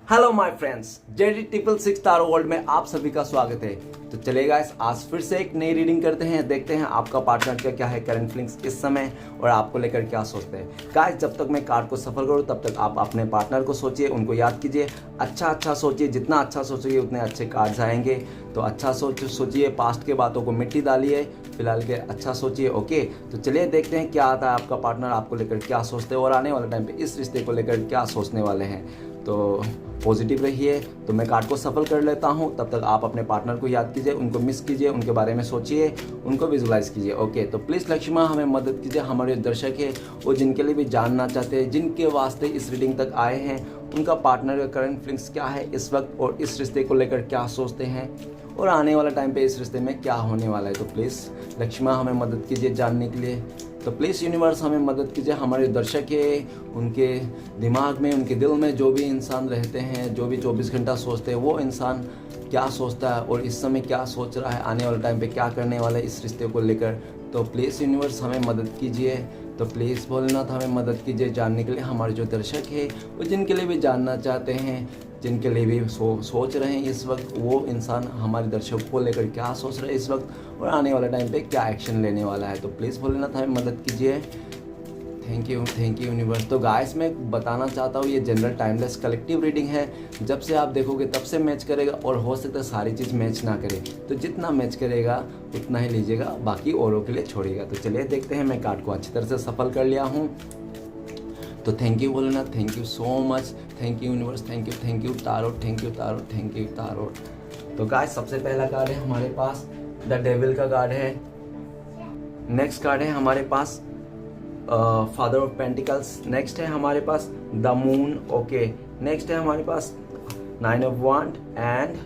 Hello my friends, JD triple six taro world में आप सभी का स्वागत है। तो चलिए गाइस, आज फिर से एक नई रीडिंग करते हैं। देखते हैं आपका पार्टनर का क्या है करंट फीलिंग्स इस समय और आपको लेकर क्या सोचते हैं। गाइस, जब तक मैं कार्ड को सफल करूं तब तक आप अपने पार्टनर को सोचिए, उनको याद कीजिए, अच्छा सोचिए। जितना अच्छा सोचिए उतने अच्छे कार्ड्स आएंगे। तो अच्छा सोचिए, पास्ट के बातों को मिट्टी डालिए, फिलहाल के अच्छा सोचिए। ओके, तो चलिए देखते हैं क्या आता है। आपका पार्टनर आपको लेकर क्या सोचते हैं और आने वाले टाइम पे इस रिश्ते को लेकर क्या सोचने वाले हैं। तो पॉजिटिव रहिए। तो मैं कार्ड को सफल कर लेता हूं, तब तक आप अपने पार्टनर को याद कीजिए, उनको मिस कीजिए, उनके बारे में सोचिए, उनको विजुलाइज कीजिए। ओके, तो प्लीज़ लक्ष्मी माँ हमें मदद कीजिए। हमारे दर्शक है वो जिनके लिए भी जानना चाहते हैं, जिनके वास्ते इस रीडिंग तक आए हैं, उनका पार्टनर का करंट फीलिंग्स क्या है इस वक्त और इस रिश्ते को लेकर क्या सोचते हैं और आने वाला टाइम पे इस रिश्ते में क्या होने वाला है। तो प्लीज़ लक्ष्मी माँ हमें मदद कीजिए जानने के लिए। तो प्लीज़ यूनिवर्स हमें मदद कीजिए। हमारे दर्शक है उनके दिमाग में, उनके दिल में जो भी इंसान रहते हैं, जो भी 24 घंटा सोचते हैं, वो इंसान क्या सोचता है और इस समय क्या सोच रहा है, आने वाले टाइम पे क्या करने वाला है इस रिश्ते को लेकर। तो प्लीज़ यूनिवर्स हमें मदद कीजिए। तो प्लीज़ भोलेनाथ हमें मदद कीजिए जानने के लिए। हमारे जो दर्शक है वो जिनके लिए भी जानना चाहते हैं, जिनके लिए भी सोच रहे हैं इस वक्त, वो इंसान हमारे दर्शकों को लेकर क्या सोच रहे हैं इस वक्त और आने वाले टाइम पे क्या एक्शन लेने वाला है। तो प्लीज़ भोलेनाथ हमें मदद कीजिए। Thank you universe. तो गाइस, मैं बताना चाहता हूँ ये जनरल टाइमलेस कलेक्टिव रीडिंग है। जब से आप देखोगे तब से मैच करेगा और हो सकता है सारी चीज़ मैच ना करे। तो जितना मैच करेगा उतना ही लीजिएगा, बाकी औरों के लिए छोड़िएगा। तो चलिए देखते हैं। मैं कार्ड को अच्छी तरह से सफल कर लिया हूँ। तो thank you Bholenath, thank you so much, thank you universe, thank you tarot, thank you tarot. तो गाइस, सबसे पहला कार्ड है हमारे पास द डेविल का कार्ड है। नेक्स्ट कार्ड है हमारे पास फादर ऑफ पेंटिकल्स। नेक्स्ट है हमारे पास द मून। ओके, नेक्स्ट है हमारे पास 9 of wand and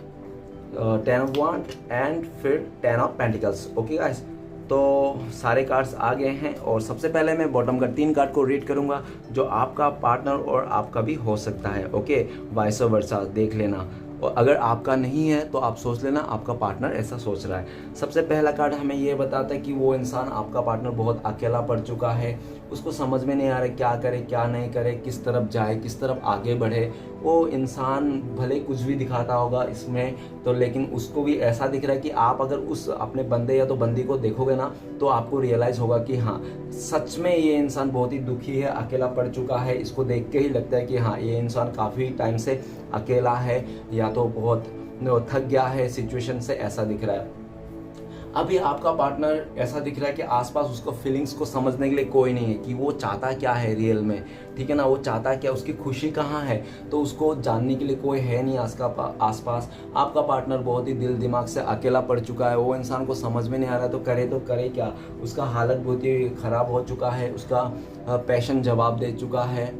10 of wand and फिर 10 ऑफ पेंटिकल्स। ओके गाइस, तो सारे कार्ड्स आ गए हैं और सबसे पहले मैं बॉटम का 3 कार्ड को रीड करूंगा जो आपका पार्टनर और आपका भी हो सकता है। ओके, वाइस वर्सा देख लेना और अगर आपका नहीं है तो आप सोच लेना आपका पार्टनर ऐसा सोच रहा है। सबसे पहला कार्ड हमें ये बताता है कि वो इंसान, आपका पार्टनर, बहुत अकेला पड़ चुका है। उसको समझ में नहीं आ रहा क्या करे क्या नहीं करे, किस तरफ जाए, किस तरफ आगे बढ़े। वो इंसान भले कुछ भी दिखाता होगा इसमें तो, लेकिन उसको भी ऐसा दिख रहा है कि आप अगर उस अपने बंदे या तो बंदी को देखोगे ना तो आपको रियलाइज़ होगा कि हाँ, सच में ये इंसान बहुत ही दुखी है, अकेला पड़ चुका है। इसको देख के ही लगता है कि हाँ, ये इंसान काफ़ी टाइम से अकेला है या तो बहुत थक गया है सिचुएशन से, ऐसा दिख रहा है। अभी आपका पार्टनर ऐसा दिख रहा है कि आसपास उसको फीलिंग्स को समझने के लिए कोई नहीं है कि वो चाहता क्या है रियल में, ठीक है ना, वो चाहता क्या, उसकी खुशी कहाँ है, तो उसको जानने के लिए कोई है नहीं आसपास। आपका पार्टनर बहुत ही दिल दिमाग से अकेला पड़ चुका है। वो इंसान को समझ में नहीं आ रहा तो करे क्या। उसका हालत बहुत ही ख़राब हो चुका है, उसका पैशन जवाब दे चुका है।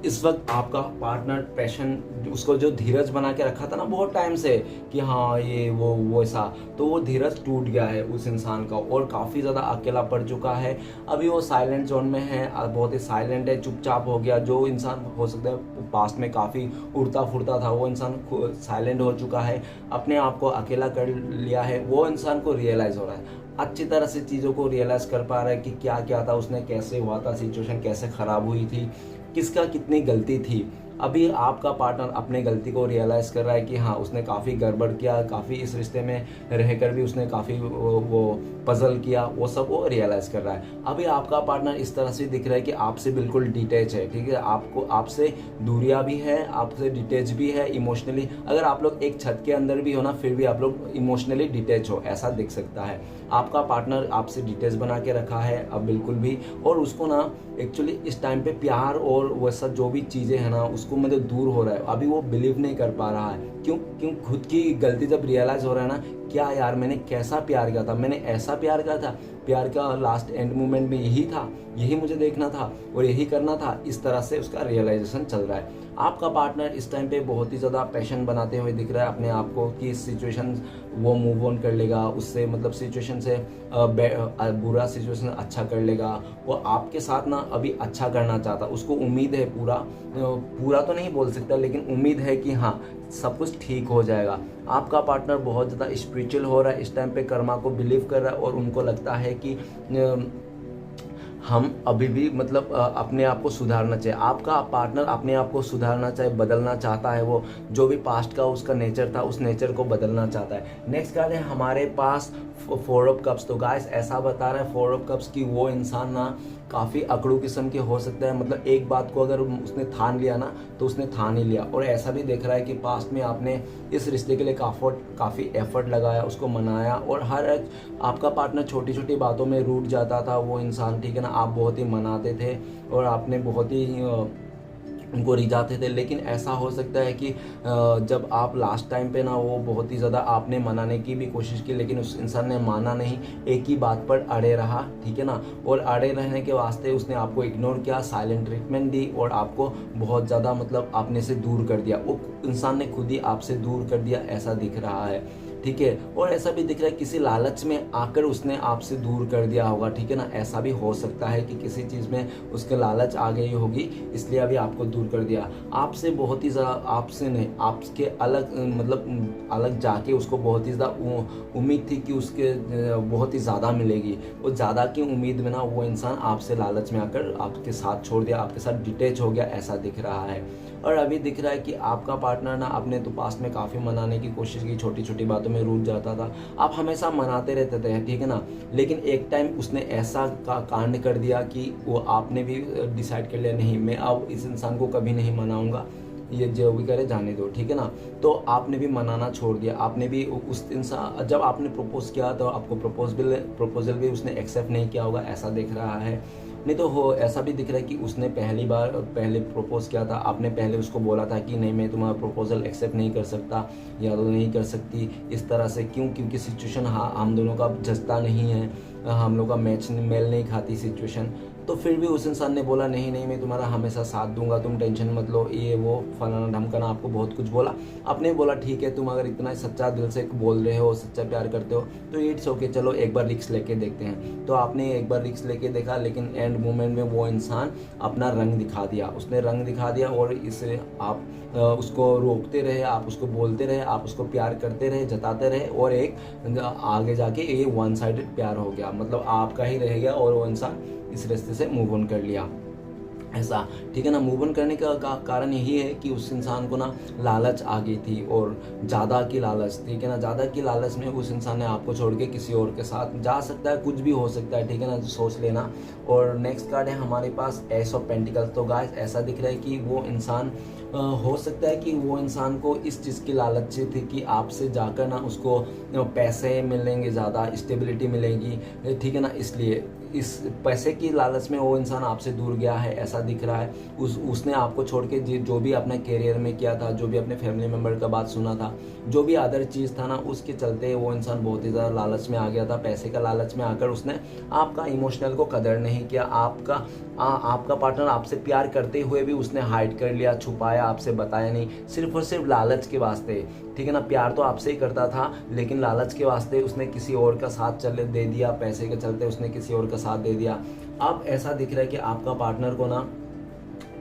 इस वक्त आपका पार्टनर पैशन, उसको जो धीरज बना के रखा था ना बहुत टाइम से कि हाँ ये वो ऐसा, तो वो धीरज टूट गया है उस इंसान का और काफ़ी ज़्यादा अकेला पड़ चुका है। अभी वो साइलेंट जोन में है, बहुत ही साइलेंट है, चुपचाप हो गया। जो इंसान हो सकता है पास्ट में काफ़ी उड़ता फुड़ता था, वो इंसान साइलेंट हो चुका है, अपने आप को अकेला कर लिया है। वो इंसान को रियलाइज़ हो रहा है, अच्छी तरह से चीज़ों को रियलाइज़ कर पा रहा है कि क्या क्या था, उसने कैसे हुआ था, सिचुएशन कैसे ख़राब हुई थी, किसका कितनी गलती थी। अभी आपका पार्टनर अपने गलती को रियलाइज़ कर रहा है कि हाँ, उसने काफ़ी गड़बड़ किया, काफ़ी इस रिश्ते में रहकर भी उसने काफ़ी वो पजल किया, वो सब वो रियलाइज़ कर रहा है। अभी आपका पार्टनर इस तरह से दिख रहा है कि आपसे बिल्कुल डिटैच है, ठीक है, आपको आपसे दूरियां भी है, आपसे डिटैच भी है इमोशनली। अगर आप लोग एक छत के अंदर भी हो ना, फिर भी आप लोग इमोशनली डिटैच हो, ऐसा दिख सकता है। आपका पार्टनर आपसे डिटैच बना के रखा है अब बिल्कुल भी, और उसको ना एक्चुअली इस टाइम पे प्यार और वैसा जो भी चीज़ें हैं ना, उसको मतलब दूर हो रहा है। अभी वो बिलीव नहीं कर पा रहा है। क्यों खुद की गलती जब रियलाइज़ हो रहा है ना, क्या यार मैंने कैसा प्यार किया था, मैंने ऐसा प्यार किया था, प्यार का लास्ट एंड मोमेंट में यही था, यही मुझे देखना था और यही करना था। इस तरह से उसका रियलाइजेशन चल रहा है। आपका पार्टनर इस टाइम पे बहुत ही ज़्यादा पैशन बनाते हुए दिख रहा है अपने आप को कि इस सिचुएशन वो मूव ऑन कर लेगा, उससे मतलब सिचुएशन से बुरा सिचुएशन अच्छा कर लेगा। वो आपके साथ ना अभी अच्छा करना चाहता, उसको उम्मीद है, पूरा तो नहीं बोल सकता लेकिन उम्मीद है कि हाँ सब कुछ ठीक हो जाएगा। आपका पार्टनर बहुत ज़्यादा स्पिरिचुअल हो रहा है इस टाइम पे, कर्मा को बिलीव कर रहा है और उनको लगता है कि हम अभी भी मतलब अपने आप को सुधारना चाहिए। आपका पार्टनर अपने आप को सुधारना चाहिए, बदलना चाहता है, वो जो भी पास्ट का उसका नेचर था उस नेचर को बदलना चाहता है। नेक्स्ट कार्ड है हमारे पास 4 ऑफ कप्स। तो गाइस ऐसा बता रहा है 4 ऑफ कप्स की वो इंसान ना काफ़ी अकड़ू किस्म के हो सकता है। मतलब एक बात को अगर उसने ठान लिया ना तो उसने ठान ही लिया। और ऐसा भी देख रहा है कि पास्ट में आपने इस रिश्ते के लिए काफ़ी एफर्ट लगाया, उसको मनाया, और हर एक आपका पार्टनर छोटी छोटी बातों में रूठ जाता था वो इंसान, ठीक है ना। आप बहुत ही मनाते थे और आपने बहुत ही उनको रिझाते थे। लेकिन ऐसा हो सकता है कि जब आप लास्ट टाइम पे ना वो बहुत ही ज़्यादा आपने मनाने की भी कोशिश की लेकिन उस इंसान ने माना नहीं, एक ही बात पर अड़े रहा, ठीक है ना। और अड़े रहने के वास्ते उसने आपको इग्नोर किया, साइलेंट ट्रीटमेंट दी और आपको बहुत ज़्यादा मतलब अपने से दूर कर दिया। वो इंसान ने खुद ही आपसे दूर कर दिया, ऐसा दिख रहा है, ठीक है। और ऐसा भी दिख रहा है किसी लालच में आकर उसने आपसे दूर कर दिया होगा, ठीक है ना। ऐसा भी हो सकता है कि किसी चीज़ में उसके लालच आ गई होगी इसलिए अभी आपको दूर कर दिया। आपसे बहुत ही ज़्यादा, आपसे नहीं, आपके अलग मतलब अलग जाके उसको बहुत ही ज़्यादा उम्मीद थी कि उसके बहुत ही ज़्यादा मिलेगी। और ज़्यादा की उम्मीद में ना वो इंसान आपसे लालच में आकर आपके साथ छोड़ दिया, आपके साथ डिटेच हो गया, ऐसा दिख रहा है। और अभी दिख रहा है कि आपका पार्टनर ना आपने तो पास्ट में काफ़ी मनाने की कोशिश की, छोटी छोटी बातों में रूठ जाता था, आप हमेशा मनाते रहते थे, ठीक है ना। लेकिन एक टाइम उसने ऐसा कांड कर दिया कि वो आपने भी डिसाइड कर लिया नहीं मैं अब इस इंसान को कभी नहीं मनाऊंगा, ये जो भी करे जाने दो, ठीक है ना। तो आपने भी मनाना छोड़ दिया, आपने भी उस इंसान, जब आपने प्रपोज किया तो आपको प्रपोजल भी उसने एक्सेप्ट नहीं किया होगा, ऐसा दिख रहा है। नहीं तो हो ऐसा भी दिख रहा है कि उसने पहले प्रपोज किया था, आपने पहले उसको बोला था कि नहीं मैं तुम्हारा प्रपोजल एक्सेप्ट नहीं कर सकता या तो नहीं कर सकती, इस तरह से क्यों, क्योंकि सिचुएशन हम दोनों का जचता नहीं है, हम लोग का मेल नहीं खाती सिचुएशन। तो फिर भी उस इंसान ने बोला नहीं नहीं मैं तुम्हारा हमेशा साथ दूंगा, तुम टेंशन मत लो, ये वो फलाना ढमकाना, आपको बहुत कुछ बोला। आपने बोला ठीक है, तुम अगर इतना सच्चा दिल से बोल रहे हो, सच्चा प्यार करते हो तो इट्स ओके, चलो एक बार रिक्स लेके देखते हैं। तो आपने एक बार रिक्स लेके देखा लेकिन एंड मोमेंट में वो इंसान अपना रंग दिखा दिया, उसने रंग दिखा दिया। और इससे आप उसको रोकते रहे, आप उसको बोलते रहे, आप उसको प्यार करते रहे, जताते रहे, और एक आगे जाके ये वन साइडेड प्यार हो गया, मतलब आपका ही रह गया और वो इंसान इस रास्ते से मूव ऑन कर लिया, ऐसा, ठीक है ना। मूव ऑन करने का कारण यही है कि उस इंसान को ना लालच आ गई थी और ज़्यादा की लालच, ठीक है ना। ज़्यादा की लालच में उस इंसान ने आपको छोड़ के किसी और के साथ जा सकता है, कुछ भी हो सकता है, ठीक है ना, सोच लेना। और नेक्स्ट कार्ड है हमारे पास एस ऑफ पेंटिकल्स। तो गाइस ऐसा दिख रहा है कि वो इंसान हो सकता है कि वो इंसान को इस चीज़ की लालच थी कि आपसे जाकर ना उसको पैसे मिलेंगे, ज़्यादा स्टेबिलिटी मिलेगी, ठीक है ना। इसलिए इस पैसे की लालच में वो इंसान आपसे दूर गया है, ऐसा दिख रहा है। उसने आपको छोड़ के जो भी अपने करियर में किया था, जो भी अपने फैमिली मेम्बर का बात सुना था, जो भी अदर चीज़ था ना, उसके चलते वो इंसान बहुत ही ज़्यादा लालच में आ गया था। पैसे का लालच में आकर उसने आपका इमोशनल को कदर नहीं किया। आपका पार्टनर आपसे प्यार करते हुए भी उसने हाइड कर लिया, छुपाया, आपसे बताया नहीं, सिर्फ और सिर्फ लालच के वास्ते, ठीक है ना। प्यार तो आपसे ही करता था लेकिन लालच के वास्ते उसने किसी और का साथ दे दिया, पैसे के चलते उसने किसी और का साथ दे दिया। अब ऐसा दिख रहा है कि आपका पार्टनर को ना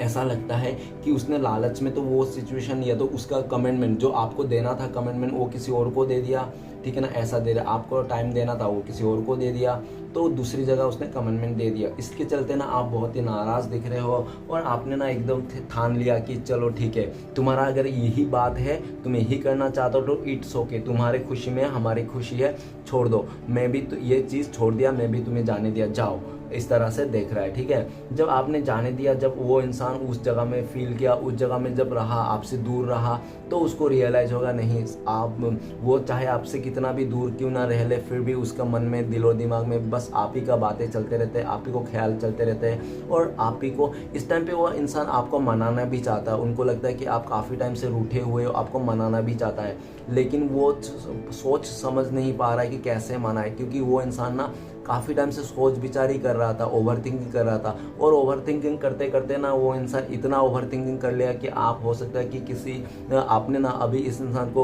ऐसा लगता है कि उसने लालच में तो वो सिचुएशन या तो उसका कमिटमेंट जो आपको देना था, कमिटमेंट वो किसी और को दे दिया, ठीक है ना। ऐसा दे रहा, आपको टाइम देना था वो किसी और को दे दिया, तो दूसरी जगह उसने कमिटमेंट दे दिया। इसके चलते ना आप बहुत ही नाराज़ दिख रहे हो और आपने ना एकदम ठान लिया कि चलो ठीक है, तुम्हारा अगर यही बात है, तुम यही करना चाहते हो तो इट्स ओके, तुम्हारी खुशी में हमारी खुशी है, छोड़ दो, मैं भी तो ये चीज़ छोड़ दिया, मैं भी तुम्हें जाने दिया, जाओ, इस तरह से देख रहा है, ठीक है। जब आपने जाने दिया, जब वो इंसान उस जगह में फील किया, उस जगह में जब रहा, आपसे दूर रहा, तो उसको रियलाइज होगा नहीं, आप वो चाहे आपसे कितना भी दूर क्यों ना रह ले, फिर भी उसका मन में, दिलो दिमाग में बस आप ही का बातें चलते रहते हैं, आप ही को ख्याल चलते रहते हैं। और आप ही को इस टाइम पे वो इंसान आपको मनाना भी चाहता है, उनको लगता है कि आप काफ़ी टाइम से रूठे हुए हो, आपको मनाना भी चाहता है, लेकिन वो सोच समझ नहीं पा रहा है कि कैसे मनाए, क्योंकि वो इंसान ना काफ़ी टाइम से सोच विचार ही कर रहा था, ओवर थिंकिंग कर रहा था। और ओवर थिंकिंग करते करते ना वो इंसान इतना ओवर थिंकिंग कर लिया कि आप हो सकता है कि किसी आपने ना अभी इस इंसान को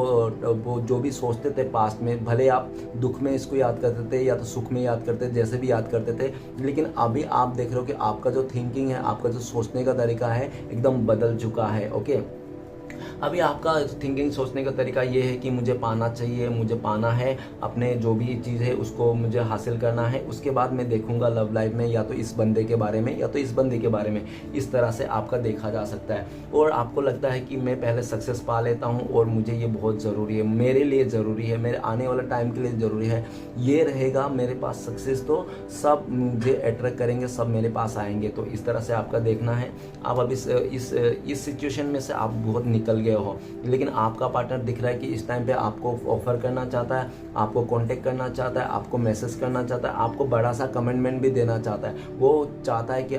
वो जो भी सोचते थे पास्ट में, भले आप दुख में इसको याद करते थे या तो सुख में याद करते, जैसे भी याद करते थे, लेकिन अभी आप देख रहे हो कि आपका जो थिंकिंग है, आपका जो सोचने का तरीका है एकदम बदल चुका है, ओके। अभी आपका थिंकिंग सोचने का तरीका ये है कि मुझे पाना चाहिए, मुझे पाना है, अपने जो भी चीज़ है उसको मुझे हासिल करना है, उसके बाद मैं देखूंगा लव लाइफ में या तो इस बंदे के बारे में या तो इस बंदी के बारे में। इस तरह से आपका देखा जा सकता है। और आपको लगता है कि मैं पहले सक्सेस पा लेता हूँ और मुझे ये बहुत ज़रूरी है, मेरे लिए ज़रूरी है, मेरे आने वाला टाइम के लिए ज़रूरी है, ये रहेगा मेरे पास सक्सेस तो सब मुझे अट्रैक्ट करेंगे, सब मेरे पास आएंगे। तो इस तरह से आपका देखना है। आप अब इस सिचुएशन में से आप बहुत निकल गए हो, लेकिन आपका पार्टनर दिख रहा है कि इस टाइम पे आपको ऑफर करना चाहता है, आपको कांटेक्ट करना चाहता है, आपको मैसेज करना चाहता है, आपको बड़ा सा कमिटमेंट भी देना चाहता है। वो चाहता है कि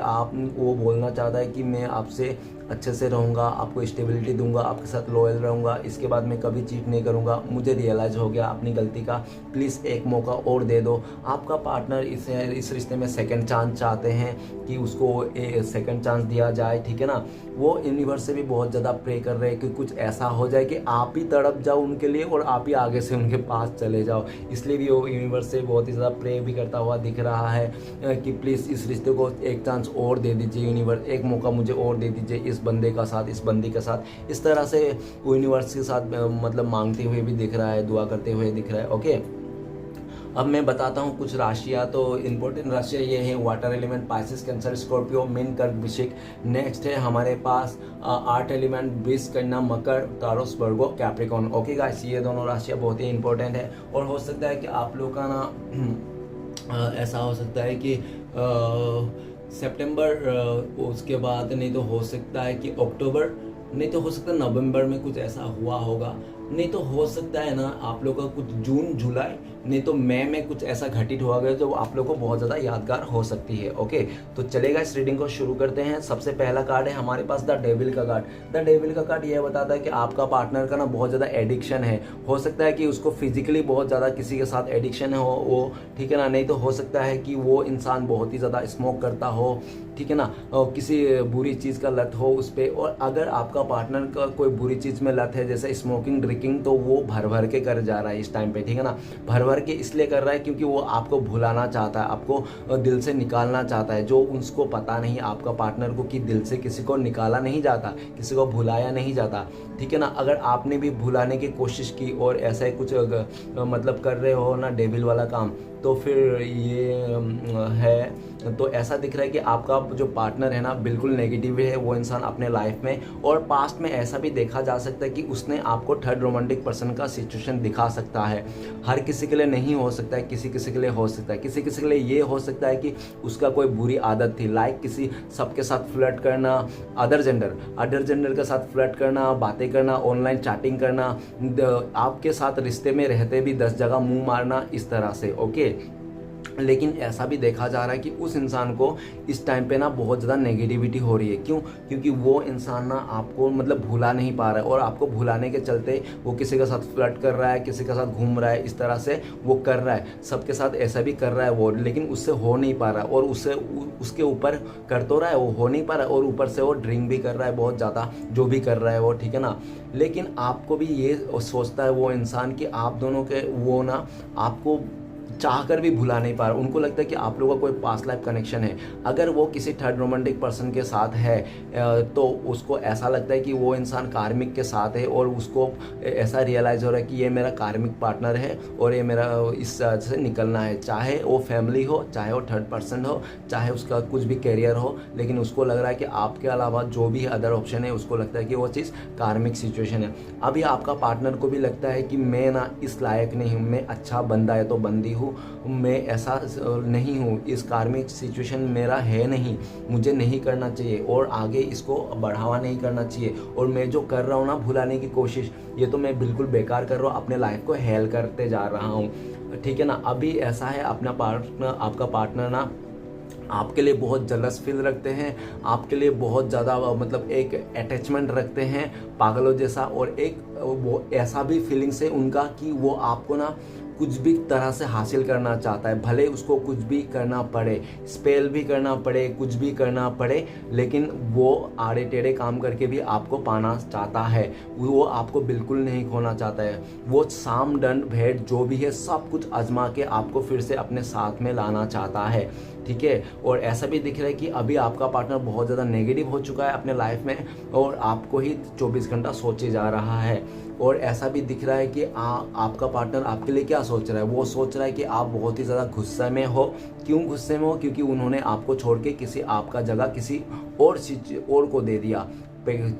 वो बोलना चाहता है कि मैं आपसे अच्छे से रहूँगा, आपको स्टेबिलिटी दूंगा, आपके साथ लॉयल रहूँगा, इसके बाद मैं कभी चीट नहीं करूँगा, मुझे रियलाइज़ हो गया अपनी गलती का, प्लीज़ एक मौका और दे दो। आपका पार्टनर इस रिश्ते में सेकंड चांस चाहते हैं कि उसको सेकंड चांस दिया जाए, ठीक है ना। वो यूनिवर्स से भी बहुत ज़्यादा प्रे कर रहे हैं कि कुछ ऐसा हो जाए कि आप ही तड़प जाओ उनके लिए और आप ही आगे से उनके पास चले जाओ। इसलिए भी वो यूनिवर्स से बहुत ही ज़्यादा प्रे भी करता हुआ दिख रहा है कि प्लीज़ इस रिश्ते को एक चांस और दे दीजिए यूनिवर्स, एक मौका मुझे और दे दीजिए इस बंदे का साथ, इस बंदी का साथ। इस तरह से वो यूनिवर्स के साथ मतलब मांगते हुए भी दिख रहा है, दुआ करते हुए दिख रहा है। ओके, अब मैं बताता हूँ कुछ राशियाँ। तो इंपॉर्टेंट राशियाँ ये हैं water element Pisces, cancer, Scorpio, mean, कर्क, वृश्चिक। नेक्स्ट है हमारे पास आर्ट एलिमेंट वृष, कन्या, मकर, तारस, वर्गो, कैप्रिकॉर्न। ओके गाइस, ये दोनों राशियाँ बहुत ही इंपॉर्टेंट है। और हो सकता है कि आप लोग का ना ऐसा हो सकता है कि सितंबर, उसके बाद नहीं तो हो सकता है कि अक्टूबर, नहीं तो हो सकता है नवंबर में कुछ ऐसा हुआ होगा, नहीं तो हो सकता है ना आप लोग का कुछ जून जुलाई, नहीं तो मई में कुछ ऐसा घटित हुआ गया जो आप लोग को बहुत ज़्यादा यादगार हो सकती है। ओके, तो चलेगा, इस रीडिंग को शुरू करते हैं। सबसे पहला कार्ड है हमारे पास द डेविल का कार्ड। द डेविल का कार्ड यह बताता है कि आपका पार्टनर का ना बहुत ज़्यादा एडिक्शन है। हो सकता है कि उसको फिजिकली बहुत ज़्यादा किसी के साथ एडिक्शन हो वो, ठीक है ना, नहीं तो हो सकता है कि वो इंसान बहुत ही ज़्यादा स्मोक करता हो, ठीक है ना, और किसी बुरी चीज़ का लत हो उस पर। और अगर आपका पार्टनर का कोई बुरी चीज़ में लत है जैसे स्मोकिंग, ड्रिंकिंग, तो वो भर भर के कर जा रहा है इस टाइम पे, ठीक है ना। भर भर के इसलिए कर रहा है क्योंकि वो आपको भुलाना चाहता है, आपको दिल से निकालना चाहता है, जो उसको पता नहीं आपका पार्टनर को कि दिल से किसी को निकाला नहीं जाता, किसी को भुलाया नहीं जाता, ठीक है ना। अगर आपने भी भुलाने की कोशिश की और ऐसा ही कुछ मतलब कर रहे हो ना डेविल वाला काम, तो फिर ये है, तो ऐसा दिख रहा है कि आपका जो पार्टनर है ना बिल्कुल नेगेटिव है वो इंसान अपने लाइफ में। और पास्ट में ऐसा भी देखा जा सकता है कि उसने आपको थर्ड रोमांटिक पर्सन का सिचुएशन दिखा सकता है। हर किसी के लिए नहीं हो सकता है, किसी किसी के लिए हो सकता है। किसी किसी के लिए ये हो सकता है कि उसका कोई बुरी आदत थी, लाइक किसी सबके साथ फ्लर्ट करना, अदर जेंडर के साथ फ्लर्ट करना, बातें करना, ऑनलाइन चैटिंग करना, आपके साथ रिश्ते में रहते भी 10 जगह मुंह मारना, इस तरह से। ओके, लेकिन ऐसा भी देखा जा रहा है कि उस इंसान को इस टाइम पे ना बहुत ज़्यादा नेगेटिविटी हो रही है। क्यों? क्योंकि वो इंसान ना आपको मतलब भुला नहीं पा रहा है, और आपको भुलाने के चलते वो किसी के साथ फ्लर्ट कर रहा है, किसी के साथ घूम रहा है, इस तरह से वो कर रहा है, सबके साथ ऐसा भी कर रहा है वो, लेकिन उससे हो नहीं पा रहा है। और उसके ऊपर कर तो रहा है, वो हो नहीं पा रहा है, और ऊपर से वो ड्रिंक भी कर रहा है बहुत ज़्यादा, जो भी कर रहा है वो, ठीक है ना। लेकिन आपको भी ये सोचता है वो इंसान कि आप दोनों के वो ना आपको चाह कर भी भुला नहीं पा रहा। उनको लगता है कि आप लोगों का कोई पास्ट लाइफ कनेक्शन है। अगर वो किसी थर्ड रोमांटिक पर्सन के साथ है तो उसको ऐसा लगता है कि वो इंसान कार्मिक के साथ है, और उसको ऐसा रियलाइज़ हो रहा है कि ये मेरा कार्मिक पार्टनर है और ये मेरा इस से निकलना है, चाहे वो फैमिली हो, चाहे वो थर्ड पर्सन हो, चाहे उसका कुछ भी कैरियर हो। लेकिन उसको लग रहा है कि आपके अलावा जो भी अदर ऑप्शन है, उसको लगता है कि वो चीज़ कार्मिक सिचुएशन है। अभी आपका पार्टनर को भी लगता है कि मैं ना इस लायक नहीं हूँ, मैं अच्छा बंदा है तो बंदी हूँ, मैं ऐसा नहीं हूँ, इस कार्मिक सिचुएशन मेरा है नहीं, मुझे नहीं करना चाहिए और आगे इसको बढ़ावा नहीं करना चाहिए, और मैं जो कर रहा हूँ ना भुलाने की कोशिश, ये तो मैं बिल्कुल बेकार कर रहा हूँ, अपने लाइफ को हेल करते जा रहा हूँ, ठीक है ना। अभी ऐसा है आपका पार्टनर ना आपके लिए बहुत जलस फील रखते हैं, आपके लिए बहुत ज़्यादा मतलब एक अटैचमेंट रखते हैं पागलों जैसा, और एक वो ऐसा भी फीलिंग्स है उनका कि वो आपको ना कुछ भी तरह से हासिल करना चाहता है, भले उसको कुछ भी करना पड़े, स्पेल भी करना पड़े, कुछ भी करना पड़े, लेकिन वो आड़े टेढ़े काम करके भी आपको पाना चाहता है। वो आपको बिल्कुल नहीं खोना चाहता है। वो साम दंड भेंट जो भी है सब कुछ आजमा के आपको फिर से अपने साथ में लाना चाहता है, ठीक है। और ऐसा भी दिख रहा है कि अभी आपका पार्टनर बहुत ज़्यादा नेगेटिव हो चुका है अपने लाइफ में और आपको ही 24 घंटा सोचे जा रहा है। और ऐसा भी दिख रहा है कि आपका पार्टनर आपके लिए क्या सोच रहा है, वो सोच रहा है कि आप बहुत ही ज़्यादा गुस्से में हो। क्यों गुस्से में हो? क्योंकि उन्होंने आपको छोड़ के किसी आपका जगह किसी और चीज और को दे दिया,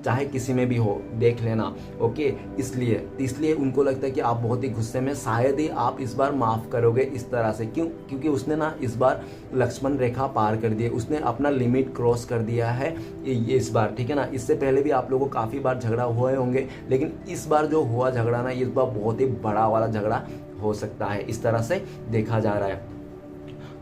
चाहे किसी में भी हो, देख लेना। ओके, इसलिए उनको लगता है कि आप बहुत ही गुस्से में, शायद ही आप इस बार माफ़ करोगे इस तरह से। क्यों? क्योंकि उसने ना इस बार लक्ष्मण रेखा पार कर दी है, उसने अपना लिमिट क्रॉस कर दिया है ये इस बार, ठीक है ना। इससे पहले भी आप लोगों को काफ़ी बार झगड़ा हुए होंगे, लेकिन इस बार जो हुआ झगड़ा ना, इस बार बहुत ही बड़ा वाला झगड़ा हो सकता है, इस तरह से देखा जा रहा है।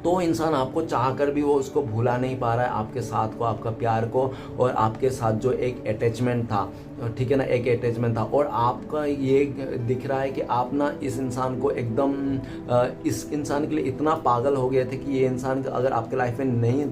तो इंसान आपको चाह कर भी वो उसको भूला नहीं पा रहा है, आपके साथ को, आपका प्यार को, और आपके साथ जो एक अटैचमेंट था, ठीक है ना, एक अटैचमेंट था। और आपका ये दिख रहा है कि आप ना इस इंसान को एकदम इस इंसान के लिए इतना पागल हो गए थे कि ये इंसान अगर आपके लाइफ में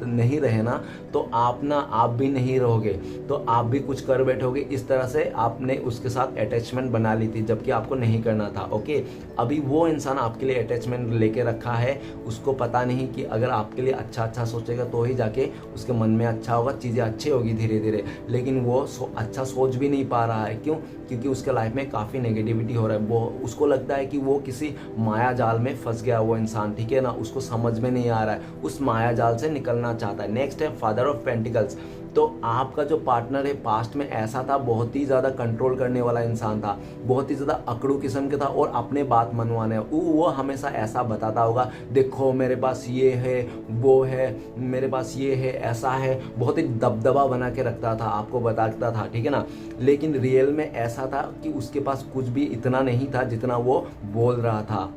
नहीं रहे ना, तो आप भी नहीं रहोगे, तो आप भी कुछ कर बैठोगे। इस तरह से आपने उसके साथ अटैचमेंट बना ली थी, जबकि आपको नहीं करना था। ओके, अभी वो इंसान आपके लिए अटैचमेंट लेके रखा है, उसको पता नहीं कि अगर आपके लिए अच्छा सोचेगा तो ही जाके उसके मन में अच्छा होगा, चीज़ें अच्छी होगी धीरे धीरे, लेकिन वो अच्छा सोच भी नहीं पा रहा है। क्यों? क्योंकि उसके लाइफ में काफ़ी नेगेटिविटी हो रहा है। वो उसको लगता है कि वो किसी माया जाल में फंस गया वो इंसान, ठीक है ना, उसको समझ में नहीं आ रहा है, उस माया जाल से निकलना चाहता है। नेक्स्ट है फादर ऑफ पेंटिकल्स। तो आपका जो पार्टनर है पास्ट में ऐसा था, बहुत ही ज़्यादा कंट्रोल करने वाला इंसान था, बहुत ही ज़्यादा अकड़ू किस्म का था, और अपने बात मनवाने वो हमेशा ऐसा बताता होगा, देखो मेरे पास ये है, वो है, मेरे पास ये है, ऐसा है, बहुत ही दबदबा बना के रखता था, आपको बताता था, ठीक है ना। लेकिन रियल में ऐसा था कि उसके पास कुछ भी इतना नहीं था जितना वो बोल रहा था।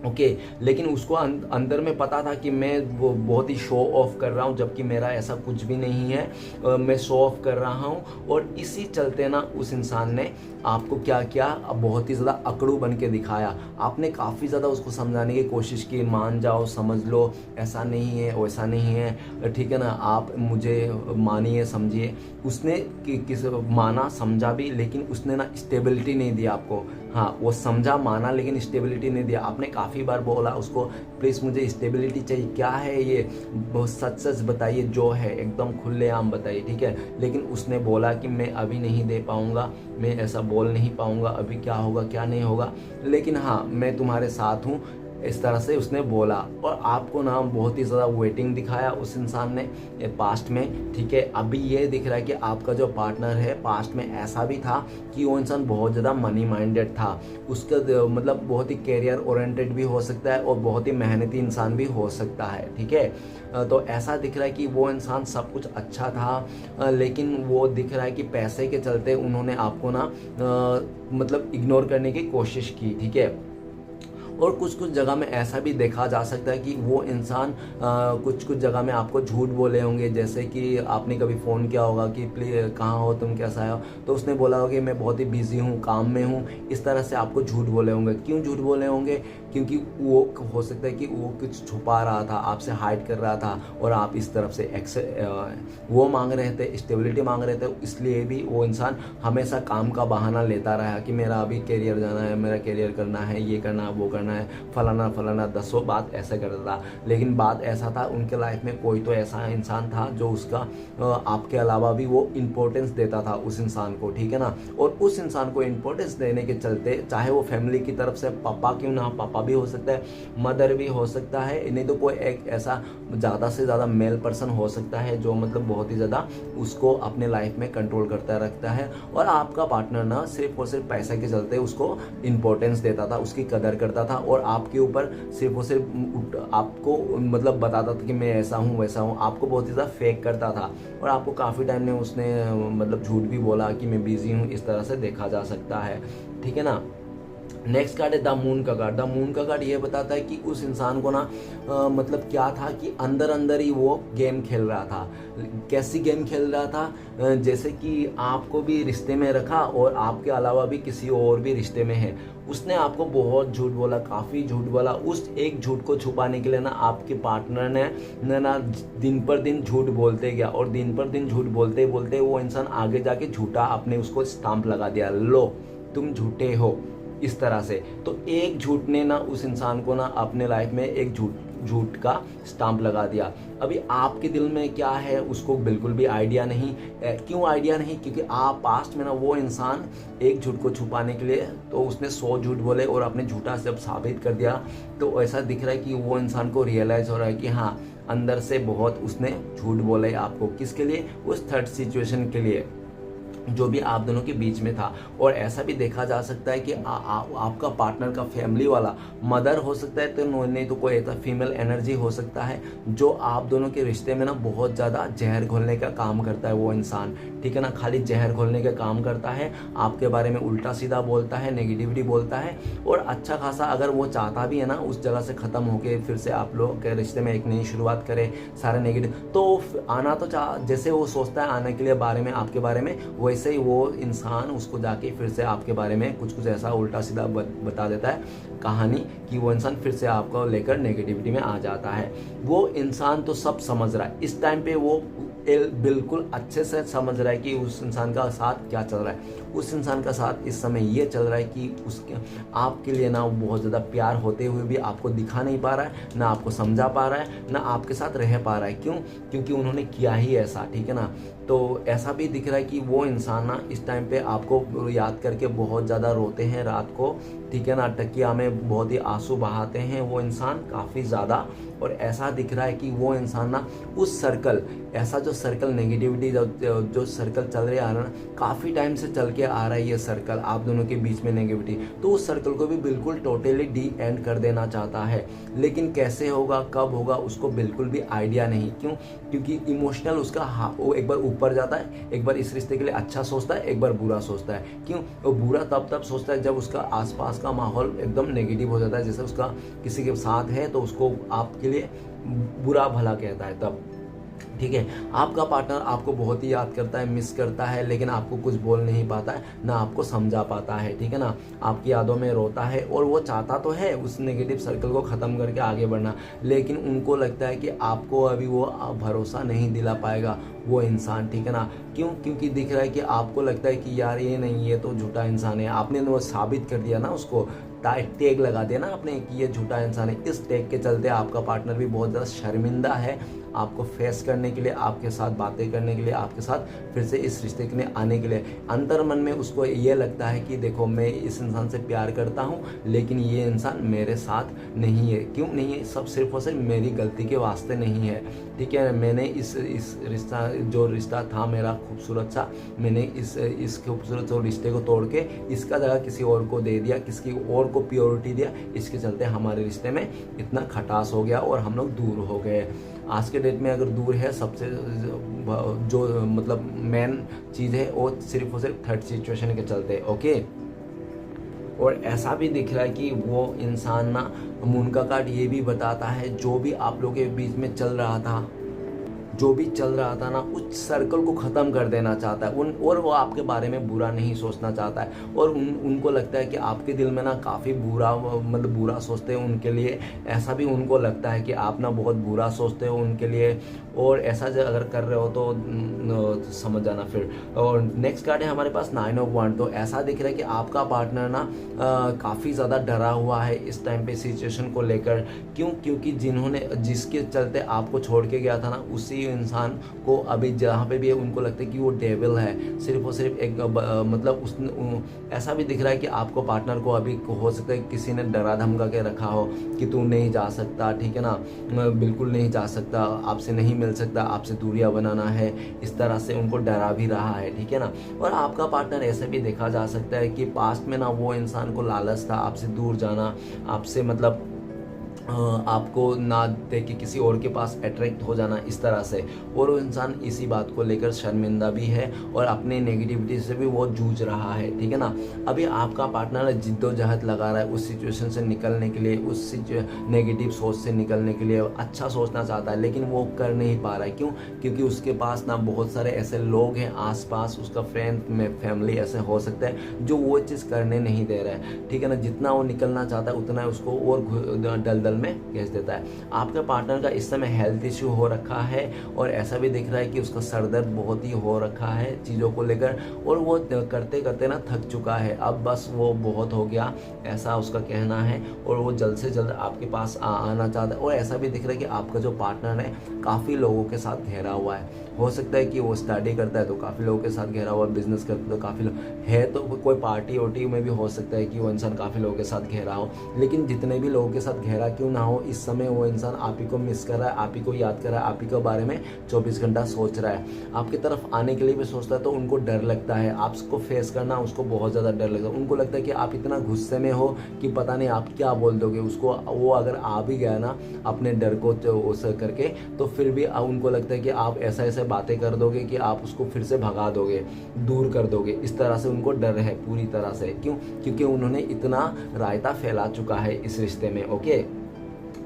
ओके, लेकिन उसको अंदर में पता था कि मैं वो बहुत ही शो ऑफ कर रहा हूँ, जबकि मेरा ऐसा कुछ भी नहीं है, मैं शो ऑफ कर रहा हूँ। और इसी चलते ना उस इंसान ने आपको क्या किया, बहुत ही ज़्यादा अकड़ू बन के दिखाया। आपने काफ़ी ज़्यादा उसको समझाने की कोशिश की, मान जाओ, समझ लो, ऐसा नहीं है, वैसा नहीं है, ठीक है ना, आप मुझे मानिए, समझिए। उसने किस माना, समझा भी, लेकिन उसने ना स्टेबिलिटी नहीं दिया आपको। हाँ, वो समझा, माना, लेकिन स्टेबिलिटी नहीं दिया। आपने काफ़ी बार बोला उसको, प्लीज़ मुझे स्टेबिलिटी चाहिए, क्या है ये, बहुत सच बताइए, जो है एकदम खुलेआम बताइए, ठीक है। लेकिन उसने बोला कि मैं अभी नहीं दे पाऊँगा, मैं ऐसा बोल नहीं पाऊँगा, अभी क्या होगा क्या नहीं होगा, लेकिन हाँ मैं तुम्हारे साथ हूँ, इस तरह से उसने बोला। और आपको ना बहुत ही ज़्यादा वेटिंग दिखाया उस इंसान ने पास्ट में, ठीक है। अभी ये दिख रहा है कि आपका जो पार्टनर है पास्ट में ऐसा भी था कि वो इंसान बहुत ज़्यादा मनी माइंडेड था, उसका मतलब बहुत ही कैरियर ओरिएंटेड भी हो सकता है और बहुत ही मेहनती इंसान भी हो सकता है, ठीक है। तो ऐसा दिख रहा है कि वो इंसान सब कुछ अच्छा था, लेकिन वो दिख रहा है कि पैसे के चलते उन्होंने आपको ना मतलब इग्नोर करने की कोशिश की, ठीक है। और कुछ जगह में ऐसा भी देखा जा सकता है कि वो इंसान कुछ जगह में आपको झूठ बोले होंगे, जैसे कि आपने कभी फ़ोन किया होगा कि प्लीज कहाँ हो तुम, कैसा हो, तो उसने बोला होगा कि मैं बहुत ही बिजी हूँ, काम में हूँ, इस तरह से आपको झूठ बोले होंगे। क्यों झूठ बोले होंगे? क्योंकि वो हो सकता है कि वो कुछ छुपा रहा था, आपसे हाइड कर रहा था, और आप इस तरफ से वो मांग रहे थे, स्टेबिलिटी मांग रहे थे, इसलिए भी वो इंसान हमेशा काम का बहाना लेता रहा कि मेरा अभी करियर जाना है, मेरा करियर करना है, ये करना है, वो करना है, फलाना दसों बात ऐसा करता था। लेकिन बात ऐसा था, उनके लाइफ में कोई तो ऐसा इंसान था जो उसका आपके अलावा भी वो इम्पोर्टेंस देता था उस इंसान को, ठीक है ना। और उस इंसान को इम्पोर्टेंस देने के चलते, चाहे वो फैमिली की तरफ से पापा क्यों ना, पापा भी हो सकता है, मदर भी हो सकता है, नहीं तो कोई एक ऐसा ज़्यादा से ज़्यादा मेल पर्सन हो सकता है जो मतलब बहुत ही ज़्यादा उसको अपने लाइफ में कंट्रोल करता रखता है। और आपका पार्टनर ना सिर्फ और सिर्फ पैसे के चलते उसको इम्पोर्टेंस देता था, उसकी कदर करता था, और आपके ऊपर सिर्फ और सिर्फ आपको मतलब बताता था कि मैं ऐसा हूँ वैसा हूँ, आपको बहुत ही ज़्यादा फेक करता था। और आपको काफ़ी टाइम में उसने मतलब झूठ भी बोला कि मैं बिजी हूँ, इस तरह से देखा जा सकता है, ठीक है ना। नेक्स्ट कार्ड है द मून का कार्ड। द मून का कार्ड ये बताता है कि उस इंसान को ना मतलब क्या था कि अंदर अंदर ही वो गेम खेल रहा था। कैसी गेम खेल रहा था? जैसे कि आपको भी रिश्ते में रखा और आपके अलावा भी किसी और भी रिश्ते में है। उसने आपको बहुत झूठ बोला, काफ़ी झूठ बोला। उस एक झूठ को छुपाने के लिए ना आपके पार्टनर ने ना दिन पर दिन झूठ बोलते गया, और दिन पर दिन झूठ बोलते बोलते वो इंसान आगे जाके झूठा आपने उसको स्टाम्प लगा दिया, लो तुम झूठे हो, इस तरह से। तो एक झूठ ने ना उस इंसान को ना अपने लाइफ में एक झूठ झूठ का स्टाम्प लगा दिया। अभी आपके दिल में क्या है उसको बिल्कुल भी आइडिया नहीं। क्यों आइडिया नहीं? क्योंकि आप पास्ट में ना वो इंसान एक झूठ को छुपाने के लिए तो उसने 100 झूठ बोले और अपने झूठा जब साबित कर दिया तो ऐसा दिख रहा है कि वो इंसान को रियलाइज हो रहा है कि हाँ, अंदर से बहुत उसने झूठ बोला है आपको। किसके लिए? उस थर्ड सिचुएशन के लिए जो भी आप दोनों के बीच में था। और ऐसा भी देखा जा सकता है कि आपका पार्टनर का फैमिली वाला मदर हो सकता है, तो नहीं तो कोई ऐसा फीमेल एनर्जी हो सकता है जो आप दोनों के रिश्ते में ना बहुत ज़्यादा जहर घोलने का काम करता है वो इंसान, ठीक है ना। खाली जहर घोलने का काम करता है, आपके बारे में उल्टा सीधा बोलता है, नेगेटिविटी बोलता है। और अच्छा खासा अगर वो चाहता भी है ना उस जगह से ख़त्म होके फिर से आप लोग के रिश्ते में एक नई शुरुआत करे, सारे नेगेटिव तो आना तो जैसे वो सोचता है आने के लिए बारे में आपके बारे में, वैसे ही वो इंसान उसको जाके फिर से आपके बारे में कुछ ऐसा उल्टा सीधा बता देता है कहानी कि वो इंसान फिर से आपको लेकर नेगेटिविटी में आ जाता है। वो इंसान तो सब समझ रहा है इस टाइम पे, वो बिल्कुल अच्छे से समझ रहा है कि उस इंसान का साथ क्या चल रहा है। उस इंसान का साथ इस समय ये चल रहा है कि उसके आपके लिए ना बहुत ज़्यादा प्यार होते हुए भी आपको दिखा नहीं पा रहा है, ना आपको समझा पा रहा है, ना आपके साथ रह पा रहा है। क्यों? क्योंकि उन्होंने किया ही ऐसा, ठीक है ना। तो ऐसा भी दिख रहा है कि वो इंसान ना इस टाइम पे आपको याद करके बहुत ज़्यादा रोते हैं रात को, ठीक है ना। टकिया में बहुत ही आंसू बहाते हैं वो इंसान काफ़ी ज़्यादा। और ऐसा दिख रहा है कि वो इंसान ना उस सर्कल, ऐसा जो सर्कल नेगेटिविटी जो सर्कल चल रहा है ना, काफ़ी टाइम से चल के आ रहा है ये सर्कल आप दोनों के बीच में नेगेटिविटी, तो उस सर्कल को भी बिल्कुल टोटली डी एंड कर देना चाहता है। लेकिन कैसे होगा, कब होगा, उसको बिल्कुल भी आइडिया नहीं। क्यों? क्योंकि इमोशनल उसका वो एक बार ऊपर जाता है, एक बार इस रिश्ते के लिए अच्छा सोचता है, एक बार बुरा सोचता है। क्यों? वो बुरा तब सोचता है जब उसका आसपास का माहौल एकदम नेगेटिव हो जाता है, जैसे उसका किसी के साथ है तो उसको आपके लिए बुरा भला कहता है तब, ठीक है। आपका पार्टनर आपको बहुत ही याद करता है, मिस करता है, लेकिन आपको कुछ बोल नहीं पाता है, ना आपको समझा पाता है, ठीक है ना। आपकी यादों में रोता है और वो चाहता तो है उस नेगेटिव सर्कल को ख़त्म करके आगे बढ़ना, लेकिन उनको लगता है कि आपको अभी वो भरोसा नहीं दिला पाएगा वो इंसान, ठीक है ना। क्यों? क्योंकि दिख रहा है कि आपको लगता है कि यार ये नहीं, ये तो झूठा इंसान है। आपने वो साबित कर दिया ना, उसको टैग लगा दिया ना आपने कि ये झूठा इंसान है। इस टैग के चलते आपका पार्टनर भी बहुत ज़्यादा शर्मिंदा है आपको फेस करने के लिए, आपके साथ बातें करने के लिए, आपके साथ फिर से इस रिश्ते के लिए आने के लिए। अंतर मन में उसको ये लगता है कि देखो मैं इस इंसान से प्यार करता हूँ, लेकिन ये इंसान मेरे साथ नहीं है। क्यों नहीं है? सब सिर्फ और सिर्फ मेरी गलती के वास्ते नहीं है, ठीक है। मैंने इस रिश्ता, जो रिश्ता था मेरा खूबसूरत सा, मैंने इस खूबसूरत रिश्ते को तोड़ के इसका जगह किसी और को दे दिया, किसी और को प्योरिटी दिया। इसके चलते हमारे रिश्ते में इतना खटास हो गया और हम लोग दूर हो गए। आज के डेट में अगर दूर है, सबसे जो मतलब मेन चीज़ है वो सिर्फ और सिर्फ थर्ड सिचुएशन के चलते, ओके। और ऐसा भी दिख रहा है कि वो इंसान ना, मून का कार्ड ये भी बताता है जो भी आप लोगों के बीच में चल रहा था, जो भी चल रहा था ना, उस सर्कल को ख़त्म कर देना चाहता है और वो आपके बारे में बुरा नहीं सोचना चाहता है। और उनको लगता है कि आपके दिल में ना काफ़ी बुरा, मतलब बुरा सोचते हैं उनके लिए। ऐसा भी उनको लगता है कि आप ना बहुत बुरा सोचते हो उनके लिए, और ऐसा अगर कर रहे हो तो समझ जाना फिर। और नेक्स्ट कार्ड है हमारे पास 9 ऑफ वांड। तो ऐसा दिख रहा है कि आपका पार्टनर ना काफ़ी ज़्यादा डरा हुआ है इस टाइम पे सिचुएशन को लेकर। क्यों? क्योंकि जिसके चलते आपको छोड़ के गया था ना, उसी इंसान को अभी जहाँ पे भी है उनको लगता है कि वो डेविल है, सिर्फ और सिर्फ एक मतलब ऐसा भी दिख रहा है कि आपको पार्टनर को अभी हो सकता है किसी ने डरा धमका के रखा हो कि तू नहीं जा सकता, ठीक है ना, बिल्कुल नहीं जा सकता, आपसे नहीं मिल सकता, आपसे दूरियां बनाना है, इस तरह से उनको डरा भी रहा है, ठीक है ना। और आपका पार्टनर ऐसे भी देखा जा सकता है कि पास्ट में ना वो इंसान को लालच था आपसे दूर जाना, आपसे मतलब आपको ना देख के किसी और के पास अट्रैक्ट हो जाना, इस तरह से। और वो इंसान इसी बात को लेकर शर्मिंदा भी है और अपने नेगेटिविटी से भी वो जूझ रहा है, ठीक है ना। अभी आपका पार्टनर जिद्दोजहद लगा रहा है उस सिचुएशन से निकलने के लिए, उस नेगेटिव सोच से निकलने के लिए। अच्छा सोचना चाहता है लेकिन वो कर नहीं पा रहा है। क्यों? क्योंकि उसके पास ना बहुत सारे ऐसे लोग हैं आसपास, उसका फ्रेंड में फैमिली ऐसे हो सकता है जो वो चीज़ करने नहीं दे रहा है, ठीक है ना। जितना वो निकलना चाहता है उतना उसको और दलदल में भेज देता है। आपके पार्टनर का इस समय हेल्थ इश्यू हो रखा है और ऐसा भी दिख रहा है कि उसका सर दर्द बहुत ही हो रखा है चीज़ों को लेकर, और वो करते करते ना थक चुका है, अब बस वो बहुत हो गया ऐसा उसका कहना है, और वो जल्द से जल्द आपके पास आना चाहता है। और ऐसा भी दिख रहा है कि आपका जो पार्टनर है काफ़ी लोगों के साथ घेरा हुआ है। हो सकता है कि वो स्टडी करता है तो काफ़ी लोगों के साथ घेरा हुआ है, बिजनेस करता है तो काफ़ी लोग है, तो कोई पार्टी वार्टी में भी हो सकता है कि वो इंसान काफ़ी लोगों के साथ घेरा हो। लेकिन जितने भी लोगों के साथ घेरा क्यों ना हो, इस समय वो इंसान आप ही को मिस कर रहा है, आप ही को याद कर रहा है, आप ही के बारे में 24 घंटा सोच रहा है, आपकी तरफ आने के लिए भी सोचता है। तो उनको डर लगता है, आपको फेस करना उसको बहुत ज़्यादा डर लगता है। उनको लगता है कि आप इतना गुस्से में हो कि पता नहीं आप क्या बोल दोगे उसको। वो अगर आ भी गया ना अपने डर को उस करके, तो फिर भी उनको लगता है कि आप ऐसा ऐसे बातें कर दोगे कि आप उसको फिर से भगा दोगे, दूर कर दोगे। इस तरह से उनको डर है पूरी तरह से। क्यों? क्योंकि उन्होंने इतना रायता फैला चुका है इस रिश्ते में। ओके,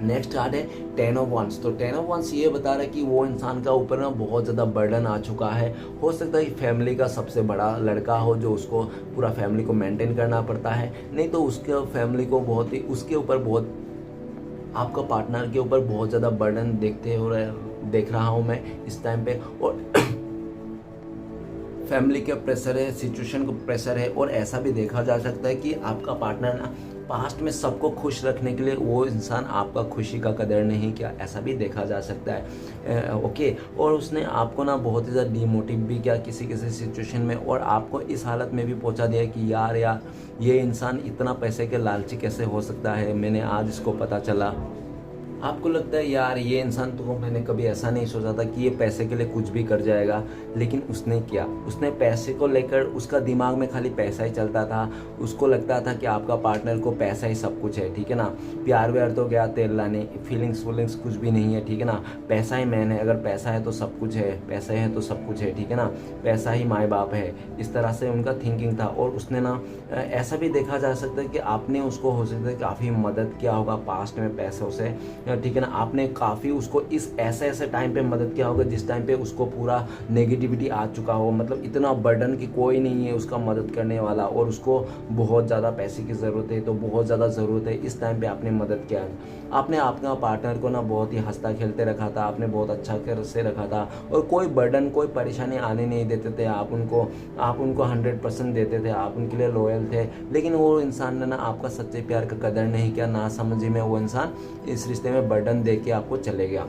नेक्स्ट कार्ड है 10 ऑफ वंस। तो 10 ऑफ वंस ये बता रहा है कि वो इंसान का ऊपर ना बहुत ज़्यादा बर्डन आ चुका है। हो सकता है कि फैमिली का सबसे बड़ा लड़का हो जो उसको पूरा फैमिली को मेंटेन करना पड़ता है, नहीं तो उसके फैमिली को बहुत ही उसके ऊपर बहुत आपका पार्टनर के ऊपर बहुत ज़्यादा बर्डन देख रहा हूँ मैं इस टाइम पे। और फैमिली का प्रेशर है, सिचुएशन का प्रेशर है, और ऐसा भी देखा जा सकता है कि आपका पार्टनर ना पास्ट में सबको खुश रखने के लिए वो इंसान आपका खुशी का कदर नहीं किया, ऐसा भी देखा जा सकता है। ओके, और उसने आपको ना बहुत ही ज़्यादा डिमोटिव भी किया किसी किसी सिचुएशन में, और आपको इस हालत में भी पहुंचा दिया कि यार ये इंसान इतना पैसे के लालची कैसे हो सकता है, मैंने आज इसको पता चला। आपको लगता है यार ये इंसान तो मैंने कभी ऐसा नहीं सोचा था कि ये पैसे के लिए कुछ भी कर जाएगा, लेकिन उसने किया। उसने पैसे को लेकर, उसका दिमाग में खाली पैसा ही चलता था। उसको लगता था कि आपका पार्टनर को पैसा ही सब कुछ है, ठीक है ना। प्यार व्यार तो गया तेल लाने, फीलिंग्स कुछ भी नहीं है, ठीक है ना। पैसा ही मैन है, अगर पैसा है तो सब कुछ है, पैसे है तो सब कुछ है, ठीक है ना। पैसा ही माँ बाप है, इस तरह से उनका थिंकिंग था। और उसने ना ऐसा भी देखा जा सकता है कि आपने उसको हो सकता है काफ़ी मदद किया होगा पास्ट में पैसों से, ठीक है ना। आपने काफ़ी उसको इस ऐसे टाइम पे मदद किया होगा जिस टाइम पे उसको पूरा नेगेटिविटी आ चुका हो, मतलब इतना बर्डन कि कोई नहीं है उसका मदद करने वाला, और उसको बहुत ज़्यादा पैसे की ज़रूरत है, तो बहुत ज़्यादा ज़रूरत है। इस टाइम पे आपने मदद किया। आपने आपका पार्टनर को ना बहुत ही हंसता खेलते रखा था, आपने बहुत अच्छा कर से रखा था, और कोई बर्डन कोई परेशानी आने नहीं देते थे। आप उनको 100% देते थे, आप उनके लिए लॉयल थे। लेकिन वो इंसान ने ना आपका सच्चे प्यार का कदर नहीं किया, ना समझी में वो इंसान इस रिश्ते में बर्डन दे के आपको चले गया।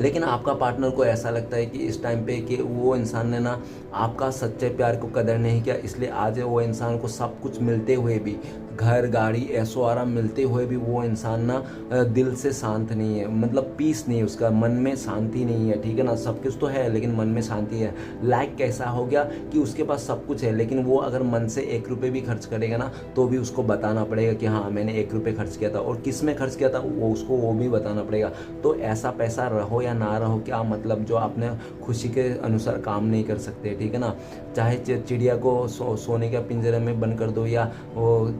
लेकिन आपका पार्टनर को ऐसा लगता है कि इस टाइम पे कि वो इंसान ने ना आपका सच्चे प्यार को कदर नहीं किया, इसलिए आज वो इंसान को सब कुछ मिलते हुए भी, घर गाड़ी ऐशो आराम मिलते हुए भी वो इंसान ना दिल से शांत नहीं है, मतलब पीस नहीं है, उसका मन में शांति नहीं है, ठीक है ना। सब कुछ तो है लेकिन मन में शांति है। लाइक कैसा हो गया कि उसके पास सब कुछ है, लेकिन वो अगर मन से 1 रुपये भी खर्च करेगा ना तो भी उसको बताना पड़ेगा कि हाँ मैंने 1 रुपये खर्च किया था, और किस में खर्च किया था वो भी बताना पड़ेगा। तो ऐसा पैसा रहो या ना रहो क्या मतलब, जो आपने खुशी के अनुसार काम नहीं कर सकते, ठीक है ना। चाहे चिड़िया को सोने के पिंजरे में बंद कर दो, या वो